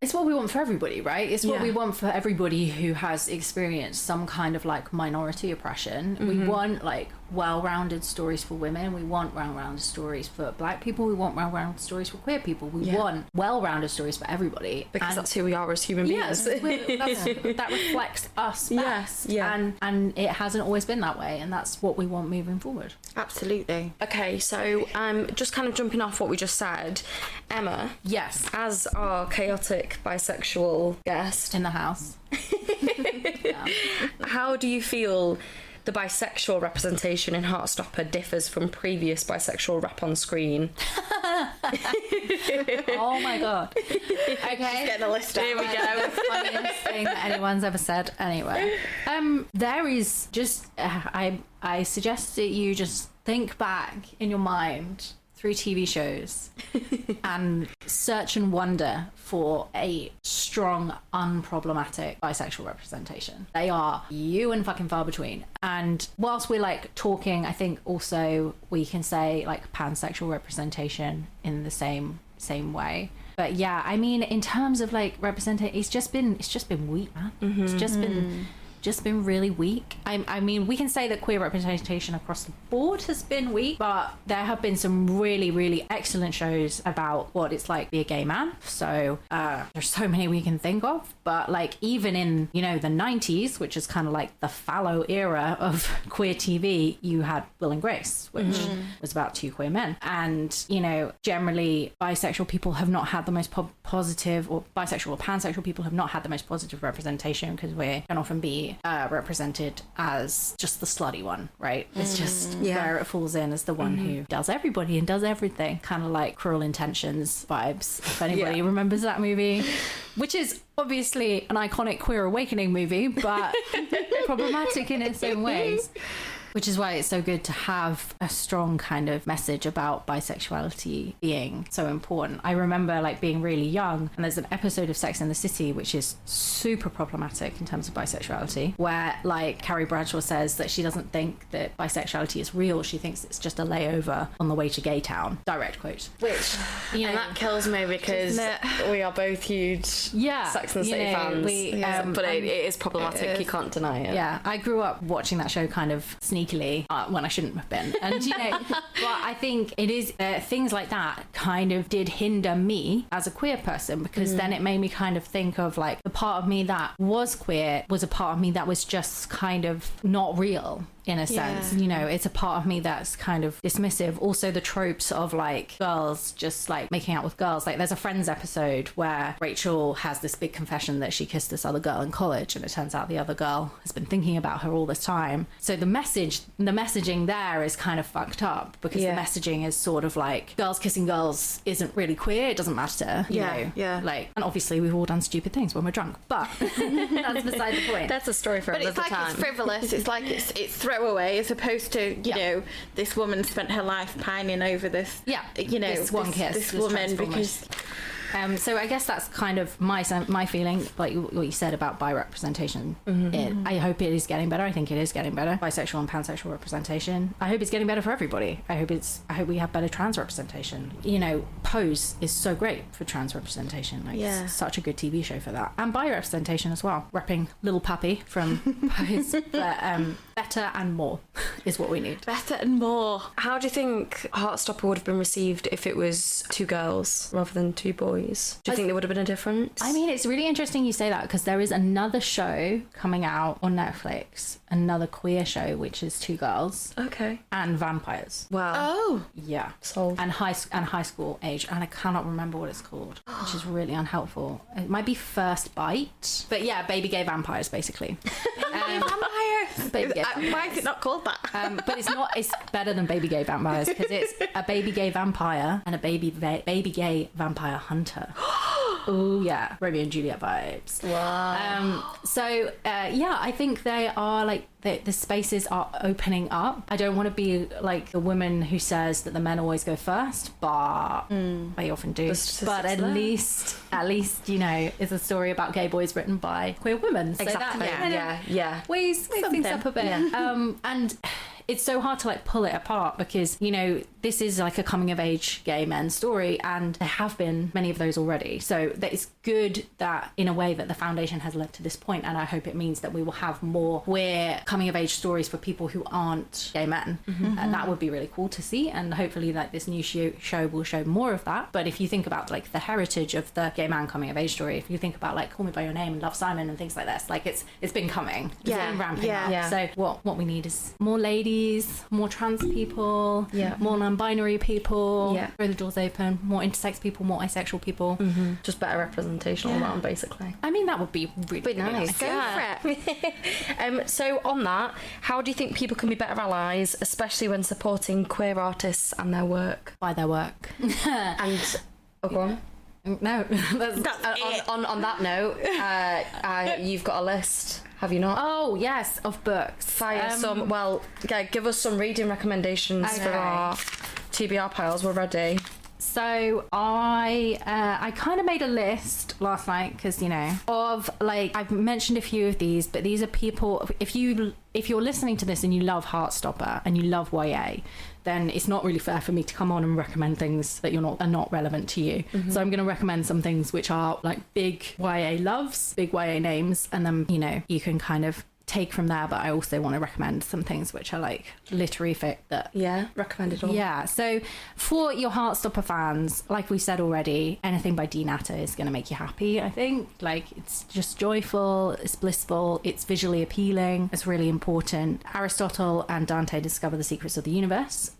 It's what we want for everybody, right? It's what we want for everybody who has experienced some kind of like minority oppression. We want like well-rounded stories for women, we want well-rounded stories for black people, we want well-rounded stories for queer people, we want well-rounded stories for everybody, because that's who we are as human beings. That reflects us best. And it hasn't always been that way, and that's what we want moving forward. Absolutely. Okay, so just kind of jumping off what we just said, Emma, as our chaotic bisexual guest in the house, how do you feel the bisexual representation in Heartstopper differs from previous bisexual rap on screen? Oh my god. Okay, just getting a list out. Here we go. Funniest thing that anyone's ever said. Anyway, there is just I suggest that you just think back in your mind 3 TV shows and search and wonder for a strong, unproblematic bisexual representation. They are few and fucking far between. And whilst we're like talking, I think also we can say like pansexual representation in the same way. But yeah, I mean, in terms of like representation, it's just been weak, man. It's just been really weak. I mean, we can say that queer representation across the board has been weak, but there have been some really, really excellent shows about what it's like to be a gay man. So there's so many we can think of, but like even in, you know, the 90s, which is kind of like the fallow era of queer TV, you had Will and Grace, which was about 2 queer men. And, you know, generally bisexual people have not had the most positive, or bisexual or pansexual people have not had the most positive representation, because we can often be represented as just the slutty one, right? It's just where it falls in as the one who does everybody and does everything, kind of like Cruel Intentions vibes, if anybody remembers that movie, which is obviously an iconic queer awakening movie, but problematic in its own ways. Which is why it's so good to have a strong kind of message about bisexuality being so important. I remember like being really young, and there's an episode of Sex and the City which is super problematic in terms of bisexuality, where like Carrie Bradshaw says that she doesn't think that bisexuality is real, she thinks it's just a layover on the way to Gay Town. Direct quote. Which, you know, and that kills me because we are both huge Sex and the City fans. But it is problematic, you can't deny it. Yeah, I grew up watching that show kind of sneaking sneakily when I shouldn't have been. And, you know, but I think it is things like that kind of did hinder me as a queer person, because then it made me kind of think of like the part of me that was queer was a part of me that was just kind of not real. In a sense, you know, it's a part of me that's kind of dismissive. Also, the tropes of like girls just like making out with girls. Like, there's a Friends episode where Rachel has this big confession that she kissed this other girl in college, and it turns out the other girl has been thinking about her all this time. So the messaging there is kind of fucked up, because the messaging is sort of like girls kissing girls isn't really queer. It doesn't matter, you know. Like, and obviously we've all done stupid things when we're drunk, but that's beside the point. That's a story for another time. But it's like it's frivolous. It's like it's throwaway, as opposed to you know, this woman spent her life pining over this you know, this one kiss, this woman, because so I guess that's kind of my feeling, like what you said about bi representation. I hope it is getting better. I think it is getting better. Bisexual and pansexual representation. I hope it's getting better for everybody. I hope we have better trans representation. You know, Pose is so great for trans representation. Like, it's such a good TV show for that. And bi representation as well. Repping Little Puppy from Pose. But better and more is what we need. Better and more. How do you think Heartstopper would have been received if it was 2 girls rather than 2 boys? Do you think there would have been a difference? I mean, it's really interesting you say that, because there is another show coming out on Netflix, another queer show, which is 2 girls. Okay. And vampires. Wow. Oh. Yeah. Sold. And high school age, and I cannot remember what it's called, which is really unhelpful. It might be First Bite, but yeah, baby gay vampires, basically. Vampires. Baby gay vampires. Why is it not called that? But it's not. It's better than baby gay vampires, because it's a baby gay vampire and a baby gay vampire hunter. Oh yeah, Romeo and Juliet vibes. Wow. So I think they are like the spaces are opening up. I don't want to be like the woman who says that the men always go first, but they often do. But at least you know, it's a story about gay boys written by queer women. So Exactly. that weighs things up a bit. And it's so hard to like pull it apart, because you know, this is like a coming of age gay men story, and there have been many of those already. So that it's good that in a way that the foundation has led to this point, and I hope it means that we will have more queer coming of age stories for people who aren't gay men. And that would be really cool to see, and hopefully like this new show will show more of that. But if you think about like the heritage of the gay man coming of age story, if you think about like Call Me By Your Name and Love, Simon and things like this, like it's been coming. It's been ramping up. So what we need is more ladies, more trans people, more non-binary people, throw the doors open, more intersex people, more asexual people. Just better representation all around, basically. I mean, that would be really nice. Go for it. So on that, how do you think people can be better allies, especially when supporting queer artists and their work? By their work. And go on. No, on that note, you've got a list, have you not? Oh yes, of books. Fire some. Well, give us some reading recommendations for our TBR piles. We're ready. So I kind of made a list last night, because you know, of like, I've mentioned a few of these, but these are people, if you're listening to this and you love Heartstopper and you love YA, then it's not really fair for me to come on and recommend things that are not relevant to you. So I'm going to recommend some things which are like big YA loves, big YA names, and then you know, you can kind of take from there. But I also want to recommend some things which are like literary fic that recommend it all. So for your Heartstopper fans, like we said already, anything by Dean Atta is going to make you happy. I think like it's just joyful, it's blissful, it's visually appealing, it's really important. Aristotle and Dante Discover the Secrets of the Universe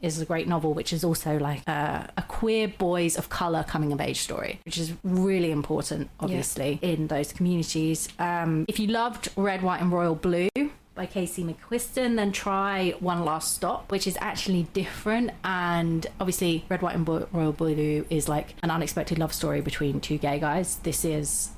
is a great novel, which is also like a queer boys of colour coming of age story, which is really important obviously in those communities. If you loved Red, White and Royal Blue by Casey McQuiston, then try One Last Stop, which is actually different. And obviously Red, White and Royal Blue is like an unexpected love story between 2 gay guys. This is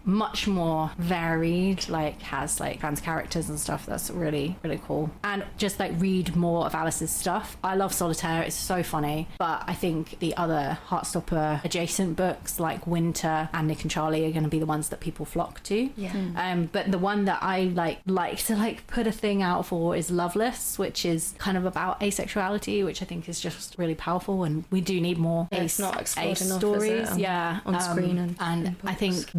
much more varied, like has like trans characters and stuff. That's really cool. And just like read more of Alice's stuff. I love Solitaire, it's so funny, but I think the other Heartstopper adjacent books like Winter and Nick and Charlie are going to be the ones that people flock to. But the one that I like to like put a thing out for is Loveless, which is kind of about asexuality, which I think is just really powerful, and we do need more it's not explored ace enough, stories is it? On screen and I think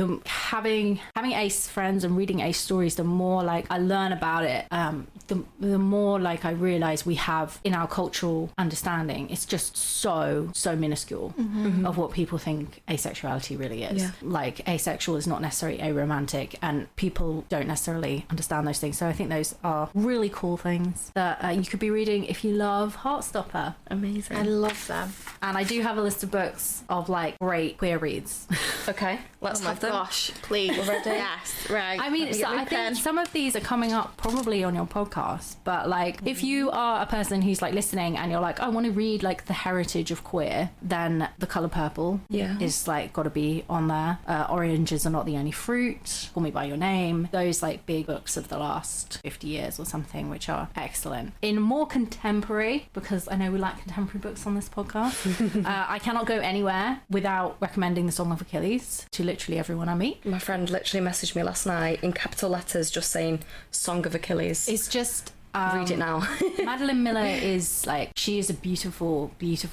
having ace friends and reading ace stories, the more like I learn about it, the more like I realize we have in our cultural understanding, it's just so minuscule of what people think asexuality really is. Yeah. Like asexual is not necessarily aromantic, and people don't necessarily understand those things. So I think those are really cool things that you could be reading if you love Heartstopper. Amazing. I love them. And I do have a list of books of like great queer reads. Okay, let's Oh my have them. gosh, please. Yes, right. I mean, so I think some of these are coming up probably on your podcast, but like if you are a person who's like listening and you're like, I want to read like the heritage of queer, then The Colour Purple is like got to be on there. Oranges Are Not the Only Fruit, Call Me By Your Name, those like big books of the last 50 years or something, which are excellent. In more contemporary, because I know we like contemporary books on this podcast, I cannot go anywhere without recommending The Song of Achilles to literally everyone I meet. My friend literally messaged me last night in capital letters just saying Song of Achilles. It's just Read it now. Madeline Miller is like, she is a beautiful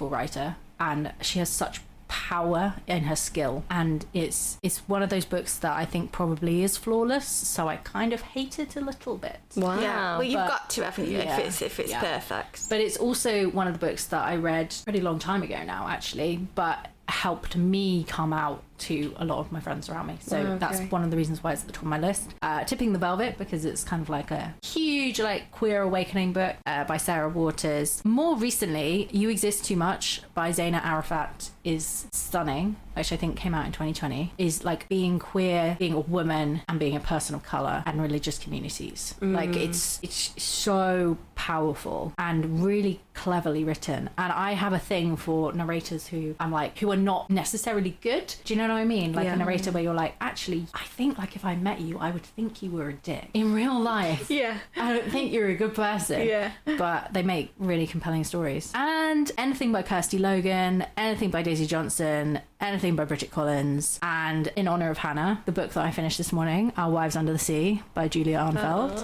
writer, and she has such power in her skill, and it's one of those books that I think probably is flawless, so I kind of hate it a little bit. Wow. Yeah, well, you've But- got to, haven't you, yeah, if it's yeah. perfect. But it's also one of the books that I read a pretty long time ago now, actually, but helped me come out to a lot of my friends around me. So Okay. that's one of the reasons why it's at the top of my list. Tipping the Velvet, because it's kind of like a huge like queer awakening book by Sarah Waters. More recently, You Exist Too Much by Zaina Arafat is stunning, which I think came out in 2020. Is like being queer, being a woman, and being a person of colour and religious communities. Like it's so powerful and really cleverly written. And I have a thing for narrators who I'm like, who are not necessarily good. Do you know what I mean? Like Yeah. a narrator where you're like, actually, I think like if I met you, I would think you were a dick. In real life, Yeah. I don't think you're a good person. Yeah. But they make really compelling stories. And anything by Kirsty Logan, anything by Daisy Johnson, anything by Bridget Collins, and in honour of Hannah, the book that I finished this morning, Our Wives Under the Sea by Julia Arnfeld.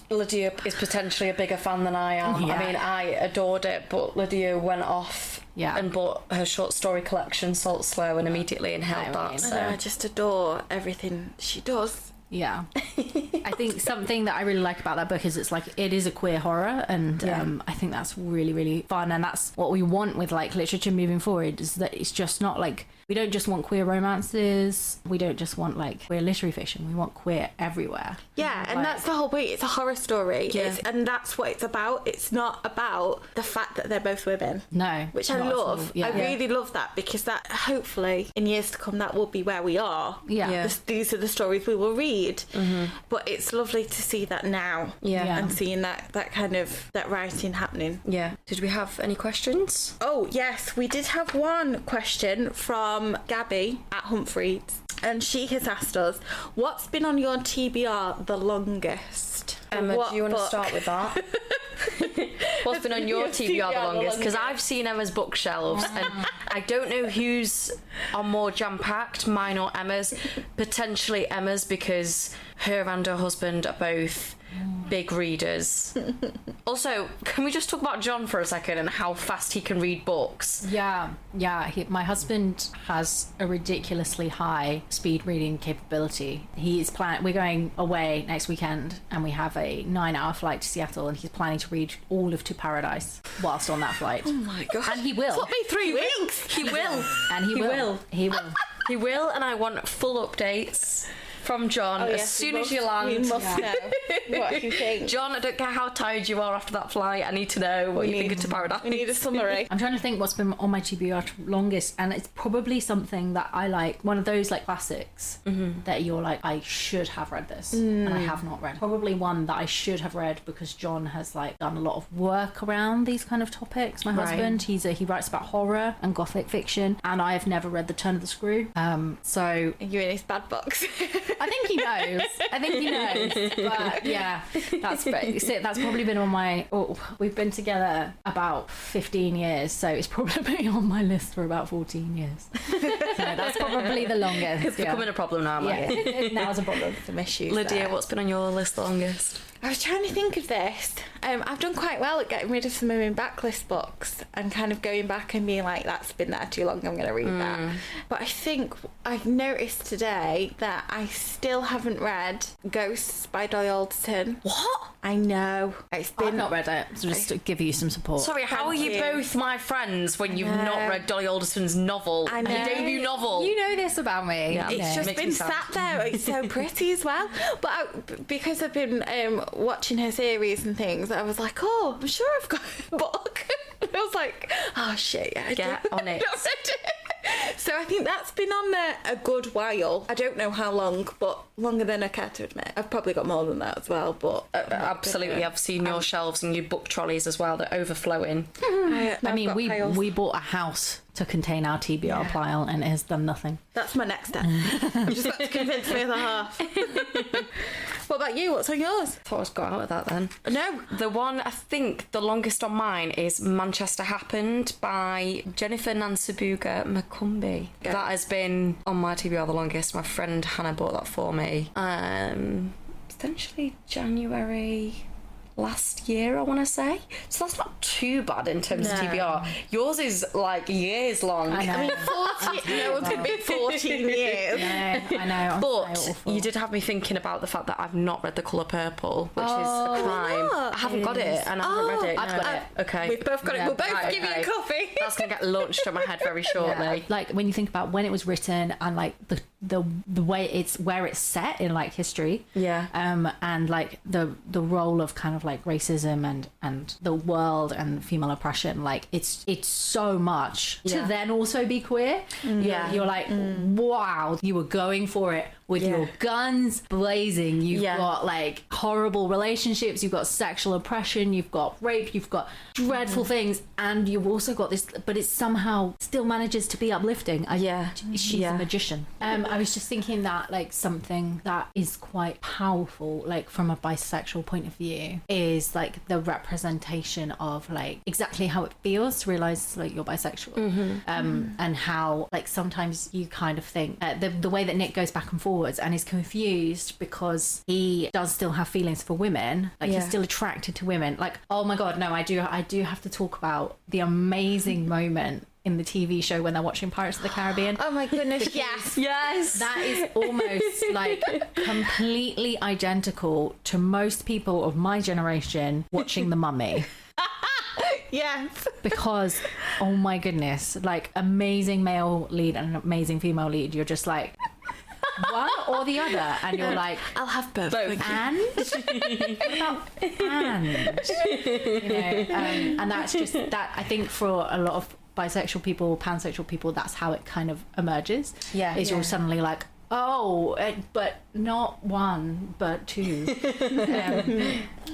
Lydia is potentially a bigger fan than I am. Yeah. I mean, I adored it, but Lydia went off and bought her short story collection, Salt Slow, and immediately inhaled that. mean, So. I just adore everything she does. Yeah. I think something that I really like about that book is it's like, it is a queer horror, and I think that's really, really fun, and that's what we want with like literature moving forward, is that it's just not like, we don't just want queer romances, we don't just want like queer literary fiction, we want queer everywhere. Yeah, and Like- that's the whole point. It's a horror story. Yeah. And that's what it's about. It's not about the fact that they're both women. No. Which I not at all. love. Yeah. I really love that, because that hopefully in years to come that will be where we are. Yeah. Yeah. These are the stories we will read. But it's lovely to see that now. Yeah. And seeing that kind of that writing happening. Yeah. Did we have any questions? Oh yes, we did have one question from Gabby at Humphreys, and she has asked us, what's been on your TBR the longest? Emma, What do you want to book? start with that? What's been on your TBR the longest? Because I've seen Emma's bookshelves, and I don't know whose are more jam-packed, mine or Emma's. Potentially Emma's, because her and her husband are both big readers. Also, can we just talk about John for a second and how fast he can read books? Yeah. My husband has a ridiculously high speed reading capability. He's we're going away next weekend, and we have a 9-hour flight to Seattle, and he's planning to read all of To Paradise whilst on that flight. Oh my god. And he will. Took me 3 weeks. He will. And he will. He will. He will, and I want full updates from John as soon as you land. We must know what you think. John, I don't care how tired you are after that flight, I need to know what you think of To Paradise. We need a summary. I'm trying to think what's been on my TBR longest, and it's probably something that I like, one of those like classics that you're like, I should have read this and I have not read. Probably one that I should have read because John has like done a lot of work around these kind of topics. My Right. husband, he writes about horror and gothic fiction, and I have never read The Turn of the Screw. So You're in his bad box. I think he knows. But yeah, that's probably been on my. We've been together about 15 years, so it's probably on my list for about 14 years. So that's probably the longest. It's becoming a problem now, Maggie. Yeah, now's a problem. Some issues Lydia, there. what's been on your list the longest? I was trying to think of this. I've done quite well at getting rid of some of my backlist books and kind of going back and being like, that's been there too long, I'm going to read that. But I think I've noticed today that I still haven't read Ghosts by Dolly Alderton. What? I know. It's been... I've not read it, so just to give you some support. Sorry, how are you both my friends when you've not read Dolly Alderton's novel? I know. Her debut novel. You know this about me. Yeah. It's just Makes me been sad. sat there. It's so pretty as well. But because I've been watching her series and things, I was like, oh, I'm sure I've got a book. And I was like, oh shit, yeah, I Get do. on it. So I think that's been on there a good while. I don't know how long, but longer than I care to admit. I've probably got more than that as well, but... Absolutely, I've seen your shelves and your book trolleys as well. They're overflowing. I mean, we bought a house to contain our TBR pile, and it has done nothing. That's my next step. I've just got to convince my other half. What about you? What's on yours? Thought I'd got out of that then. No. The one I think the longest on mine is Manchester Happened by Jennifer Nansabuga Macumbi. Yeah. That has been on my TBR the longest. My friend Hannah bought that for me. Potentially January last year, I want to say. So that's not too bad in terms of No. TBR. Yours is like years long. I know. I mean, 14. No one's going to be 14 years. I know. I'm so But awful. you did have me thinking about the fact that I've not read The Colour Purple, which is a crime. not? I haven't got it, and I haven't read it. I've got it. Okay. We've both got it. Yeah. We'll both Right, give you okay. a coffee. That's going to get launched on my head very shortly. Like when you think about when it was written and like the way it's where it's set in like history, and like the role of kind of like racism and the world and female oppression, like it's so much to then also be queer. You're like, wow, you were going for it with your guns blazing. You've got like horrible relationships, you've got sexual oppression, you've got rape, you've got dreadful things, and you've also got this, but it somehow still manages to be uplifting. She's a magician. I was just thinking that like something that is quite powerful, like from a bisexual point of view, is like the representation of like exactly how it feels to realize like you're bisexual, and how like sometimes you kind of think the way that Nick goes back and forwards and is confused because he does still have feelings for women, like he's still attracted to women. Like, oh my god, no, I do have to talk about the amazing moment in the TV show when they're watching Pirates of the Caribbean. Oh my goodness, yes. Yes. That is almost like completely identical to most people of my generation watching The Mummy. Yes. Because, oh my goodness, like amazing male lead and an amazing female lead, you're just like one or the other, and you're like, I'll have both. and what about and, you know, and that's just that. I think for a lot of bisexual people, pansexual people, that's how it kind of emerges. You're suddenly like, oh, but not one, but two.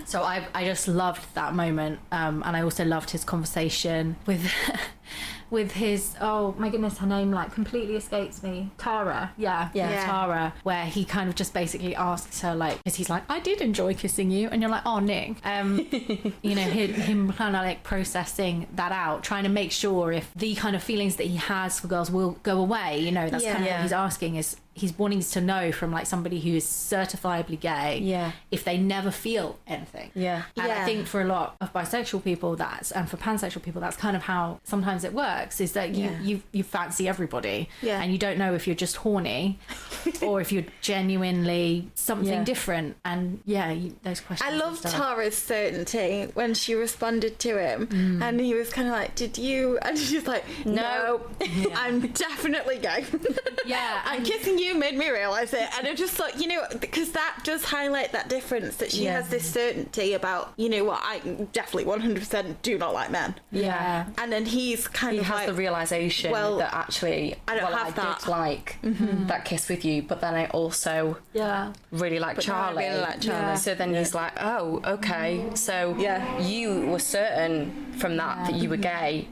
So I just loved that moment, and I also loved his conversation with with his, oh my goodness, her name like completely escapes me. Tara. Yeah. Tara, where he kind of just basically asks her, like, because he's like, I did enjoy kissing you, and you're like, oh Nick, you know, him kind of like processing that out, trying to make sure if the kind of feelings that he has for girls will go away, you know, that's kind of what he's asking, is he's wanting to know from like somebody who is certifiably gay if they never feel anything. And I think for a lot of bisexual people, and for pansexual people, that's kind of how sometimes it works, is that you fancy everybody, and you don't know if you're just horny or if you're genuinely something different. And those questions. I loved Tara's certainty when she responded to him, and he was kind of like, did you? And she's like, no, I'm definitely gay. And kissing you made me realise it. And I just thought, you know, because that does highlight that difference, that she has this certainty about, you know what, I definitely 100% do not like men. And then he's kind of has like the realisation that actually, I don't have that. did like that kiss with you, but then I also really like Charlie. I really like Charlie. So then he's like, oh, okay, so you were certain from that you were gay,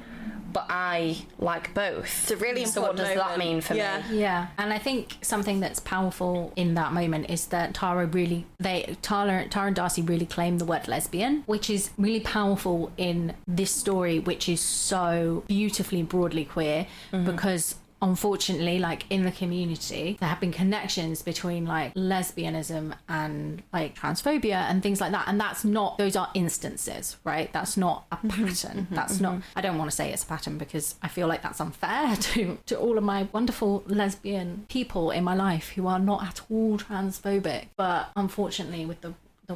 but I like both. It's a really So what important does that moment. mean for me? And I think something that's powerful in that moment is that Tara and Darcy really claim the word lesbian, which is really powerful in this story, which is so beautifully broadly queer, because unfortunately, like in the community, there have been connections between like lesbianism and like transphobia and things like that. And those are instances, right? That's not a pattern. That's not, I don't want to say it's a pattern because I feel like that's unfair to all of my wonderful lesbian people in my life who are not at all transphobic. But unfortunately, with the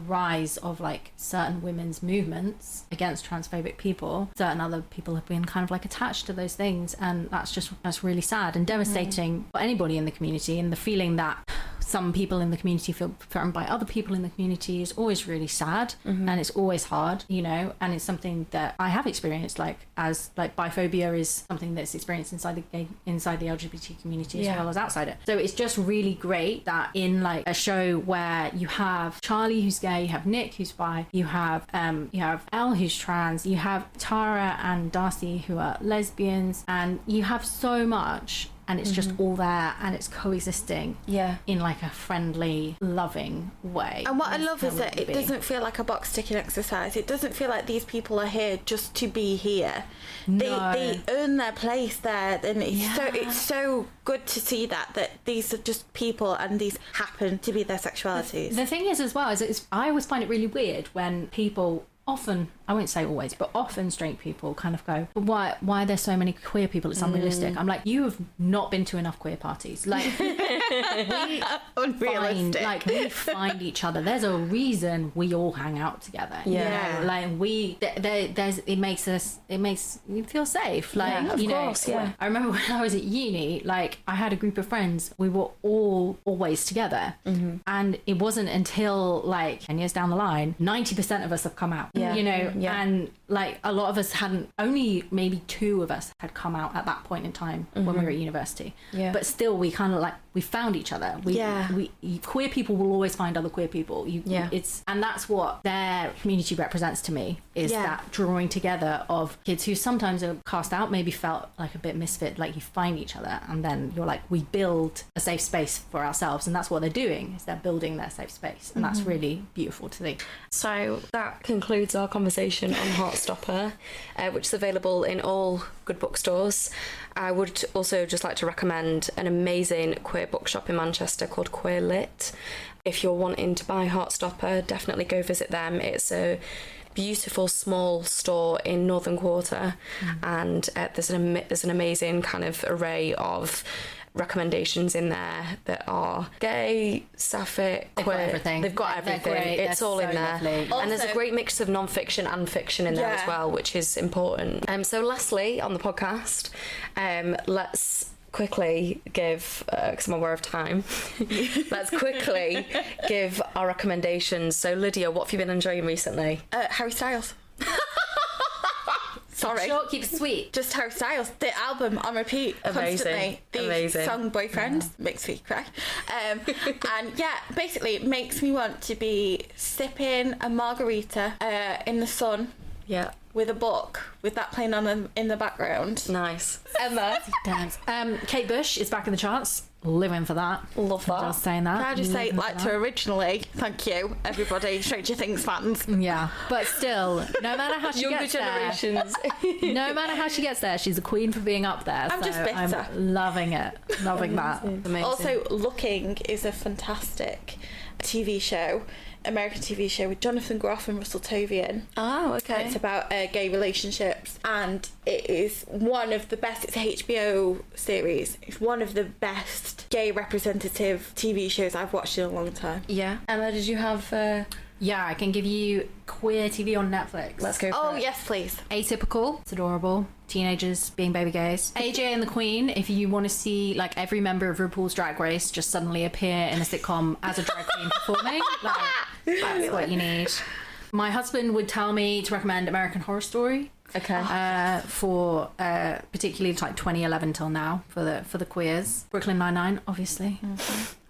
rise of like certain women's movements against transphobic people, certain other people have been kind of like attached to those things, and that's really sad and devastating for anybody in the community. And the feeling that some people in the community feel threatened by other people in the community is always really sad, and it's always hard, you know. And it's something that I have experienced, like as like biphobia is something that's experienced inside the LGBT community as well as outside it. So it's just really great that in like a show where you have Charlie who's gay, you have Nick who's bi, you have Elle who's trans, you have Tara and Darcy who are lesbians, and you have so much, and it's just all there, and it's coexisting in like a friendly, loving way. And what I love is that it doesn't feel like a box ticking exercise. It doesn't feel like these people are here just to be here. They earn their place there, and it's so good to see that these are just people, and these happen to be their sexualities. The thing is as well is I always find it really weird when people, often, I won't say always, but often straight people kind of go, why are there so many queer people? It's unrealistic. I'm like, you have not been to enough queer parties. Like, we find each other. There's a reason we all hang out together. Yeah. You know? Like it makes you feel safe. Like, of course. I remember when I was at uni, like I had a group of friends, we were all always together. And it wasn't until like 10 years down the line, 90% of us have come out. You know, and like a lot of us hadn't, only maybe 2 of us had come out at that point in time when we were at university. But still, we kind of like, we found each other. Queer people will always find other queer people. And that's what their community represents to me, is that drawing together of kids who sometimes are cast out, maybe felt like a bit misfit, like you find each other, and then you're like, we build a safe space for ourselves. And that's what they're doing, is they're building their safe space. And that's really beautiful to see. So that concludes our conversation on Heartstopper, which is available in all good bookstores. I would also just like to recommend an amazing queer bookshop in Manchester called Queer Lit. If you're wanting to buy Heartstopper, definitely go visit them. It's a beautiful small store in Northern Quarter, and there's an amazing kind of array of recommendations in there that are gay, sapphic, queer. They've got everything. It's all in there. Also, and there's a great mix of non-fiction and fiction in there as well, which is important. So lastly, on the podcast, let's quickly give, because I'm aware of time, let's quickly give our recommendations. So Lydia, what have you been enjoying recently? Harry Styles. Sorry. Short, keep it sweet. Just Harry Styles, the album on repeat constantly. The song Boyfriend makes me cry. And basically it makes me want to be sipping a margarita in the sun. Yeah. With a book, with that playing on in the background. Nice. Emma. Dance. Kate Bush is back in the charts. Living for that. Love that. Just saying that. Can I just say, like to originally, thank you, everybody, Stranger Things fans. Yeah, but still, no matter how she gets generations. there, no matter how she gets there, she's a queen for being up there. I'm just bitter. I'm loving it. Loving that. Amazing. Also, Looking is a fantastic TV show. American TV show with Jonathan Groff and Russell Tovian. Oh, okay. It's about gay relationships, and it is one of the best. It's a HBO series. It's one of the best gay representative TV shows I've watched in a long time. Yeah. Emma, did you have... Yeah, I can give you queer TV on Netflix. Let's go for it. Oh, yes, please. Atypical. It's adorable. Teenagers being baby gays. AJ and the Queen, if you want to see like every member of RuPaul's Drag Race just suddenly appear in a sitcom as a drag queen performing, like, that's what you need. My husband would tell me to recommend American Horror Story. Okay. For particularly like 2011 till now for the queers. Brooklyn Nine-Nine, obviously.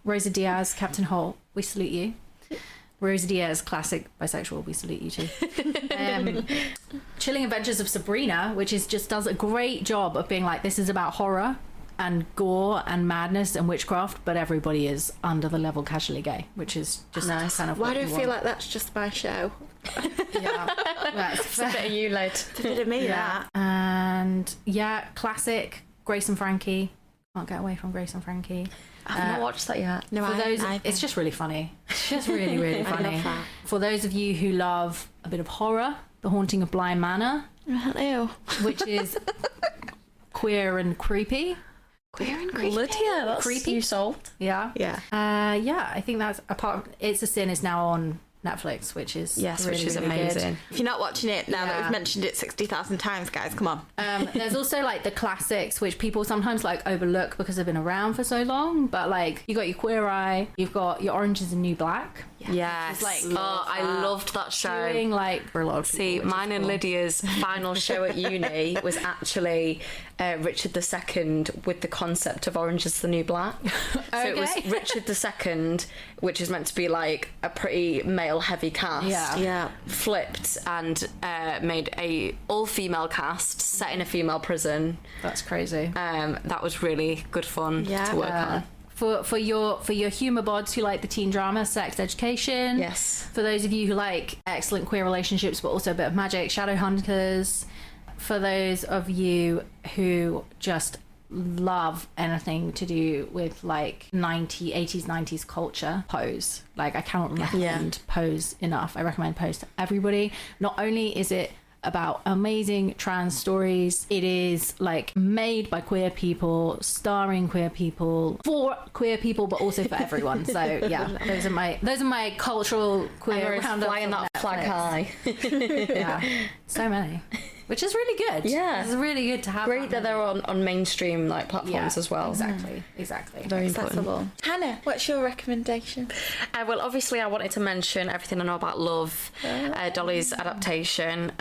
Rosa Diaz, Captain Holt, we salute you. Rosa Diaz, classic bisexual, we salute you too. Chilling Adventures of Sabrina, which just does a great job of being like, this is about horror and gore and madness and witchcraft, but everybody is under the level casually gay, which is just nice. Kind of Why do I feel like that's just my show? Yeah, that's a bit of you, lad. It's a bit of me, that. And classic Grace and Frankie. Can't Get Away from Grace and Frankie. I've not watched that yet. No, For those, it's just really funny. It's just really, really funny. I love that. For those of you who love a bit of horror, The Haunting of Bly Manor, Ew. which is queer and creepy. Queer and creepy. Lydia, that's Creepy. you sold. Yeah. Yeah. Yeah, I think that's It's a Sin is now on Netflix, which is Yes, really, which is really amazing. good. If you're not watching it now that Yeah. we've mentioned it 60,000 times, guys, come on. There's also like the classics, which people sometimes like overlook because they've been around for so long. But like, you got your Queer Eye, you've got your Orange Is the New Black. Yes. Like, I loved that show. Doing like for a lot of people, See, which is mine and cool. Lydia's final show at uni was actually Richard II with the concept of Orange Is the New Black. So it was Okay. Richard II, which is meant to be like a pretty male-heavy cast. Yeah. Flipped and made a all-female cast set in a female prison. That's crazy. That was really good fun Yeah. to work on. For your humour bods who like the teen drama, Sex Education. Yes. For those of you who like excellent queer relationships but also a bit of magic, Shadowhunters. For those of you who just love anything to do with like 80s 90s culture, Pose. Like, I cannot recommend Pose enough. I recommend Pose to everybody. Not only is it about amazing trans stories, it is like made by queer people, starring queer people, for queer people, but also for everyone. So yeah, those are my cultural queer Emma is roundup flying from that flag Netflix. high. Yeah, so many, which is really good. Yeah. It's really good to have. Great that they're on mainstream like platforms as well. Exactly. Very important. Accessible. Hannah, what's your recommendation? Well, obviously, I wanted to mention Everything I Know About Love, Dolly's adaptation,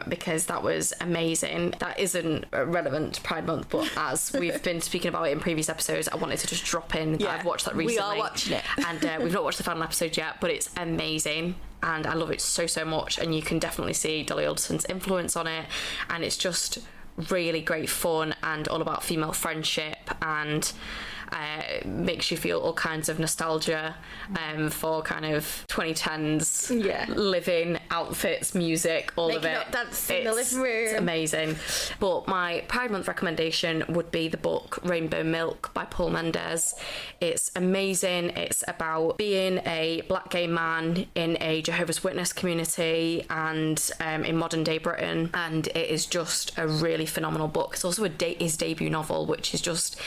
because that was amazing. That isn't relevant to Pride Month, but as we've been speaking about it in previous episodes, I wanted to just drop in that I've watched that recently. We are watching it. And we've not watched the final episode yet, but it's amazing. And I love it so, so much. And you can definitely see Dolly Alderton's influence on it. And it's just really great fun and all about female friendship, and makes you feel all kinds of nostalgia for kind of 2010s living, outfits, music, all Making of it. up dance in the living room. It's amazing. But my Pride Month recommendation would be the book Rainbow Milk by Paul Mendes. It's amazing. It's about being a black gay man in a Jehovah's Witness community and in modern day Britain, and it is just a really phenomenal book. It's also his debut novel, which is just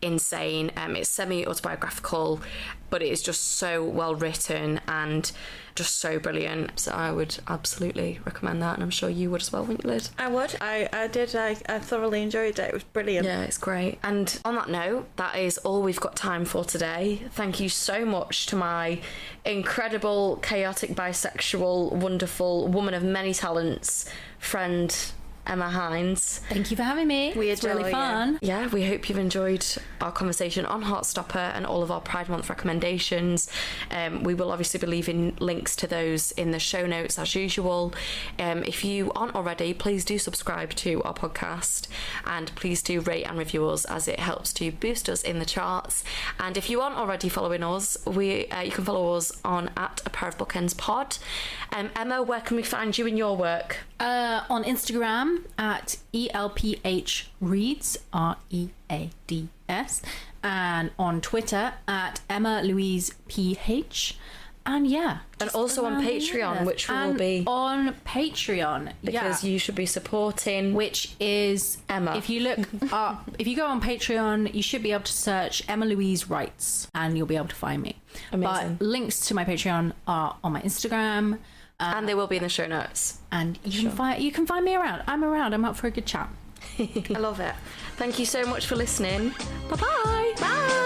insane. It's semi-autobiographical, but it is just so well written and just so brilliant. So I would absolutely recommend that, and I'm sure you would as well, wouldn't you, Lyd? I would. I did. I thoroughly enjoyed it. It was brilliant. Yeah, it's great. And on that note, that is all we've got time for today. Thank you so much to my incredible, chaotic, bisexual, wonderful woman of many talents friend, Emma Hinds. Thank you for having me. It's adore really you. fun. Yeah, we hope you've enjoyed our conversation on Heartstopper and all of our Pride Month recommendations. We will obviously be leaving links to those in the show notes as usual. If you aren't already, please do subscribe to our podcast, and please do rate and review us, as it helps to boost us in the charts. And if you aren't already following us, you can follow us on @ApairOfBookensPod. Emma, where can we find you in your work? On Instagram at ELPH Reads, READS, and on Twitter at Emma Louise PH. And yeah, And just also on around the Patreon, years. which will And be on Patreon, because you should be supporting. which is Emma. If you look up, if you go on Patreon, you should be able to search Emma Louise Writes, and you'll be able to find me. Amazing. But links to my Patreon are on my Instagram, And they will be in the show notes. and you can find me around. I'm around. I'm up for a good chat. I love it. Thank you so much for listening. Bye-bye. Bye.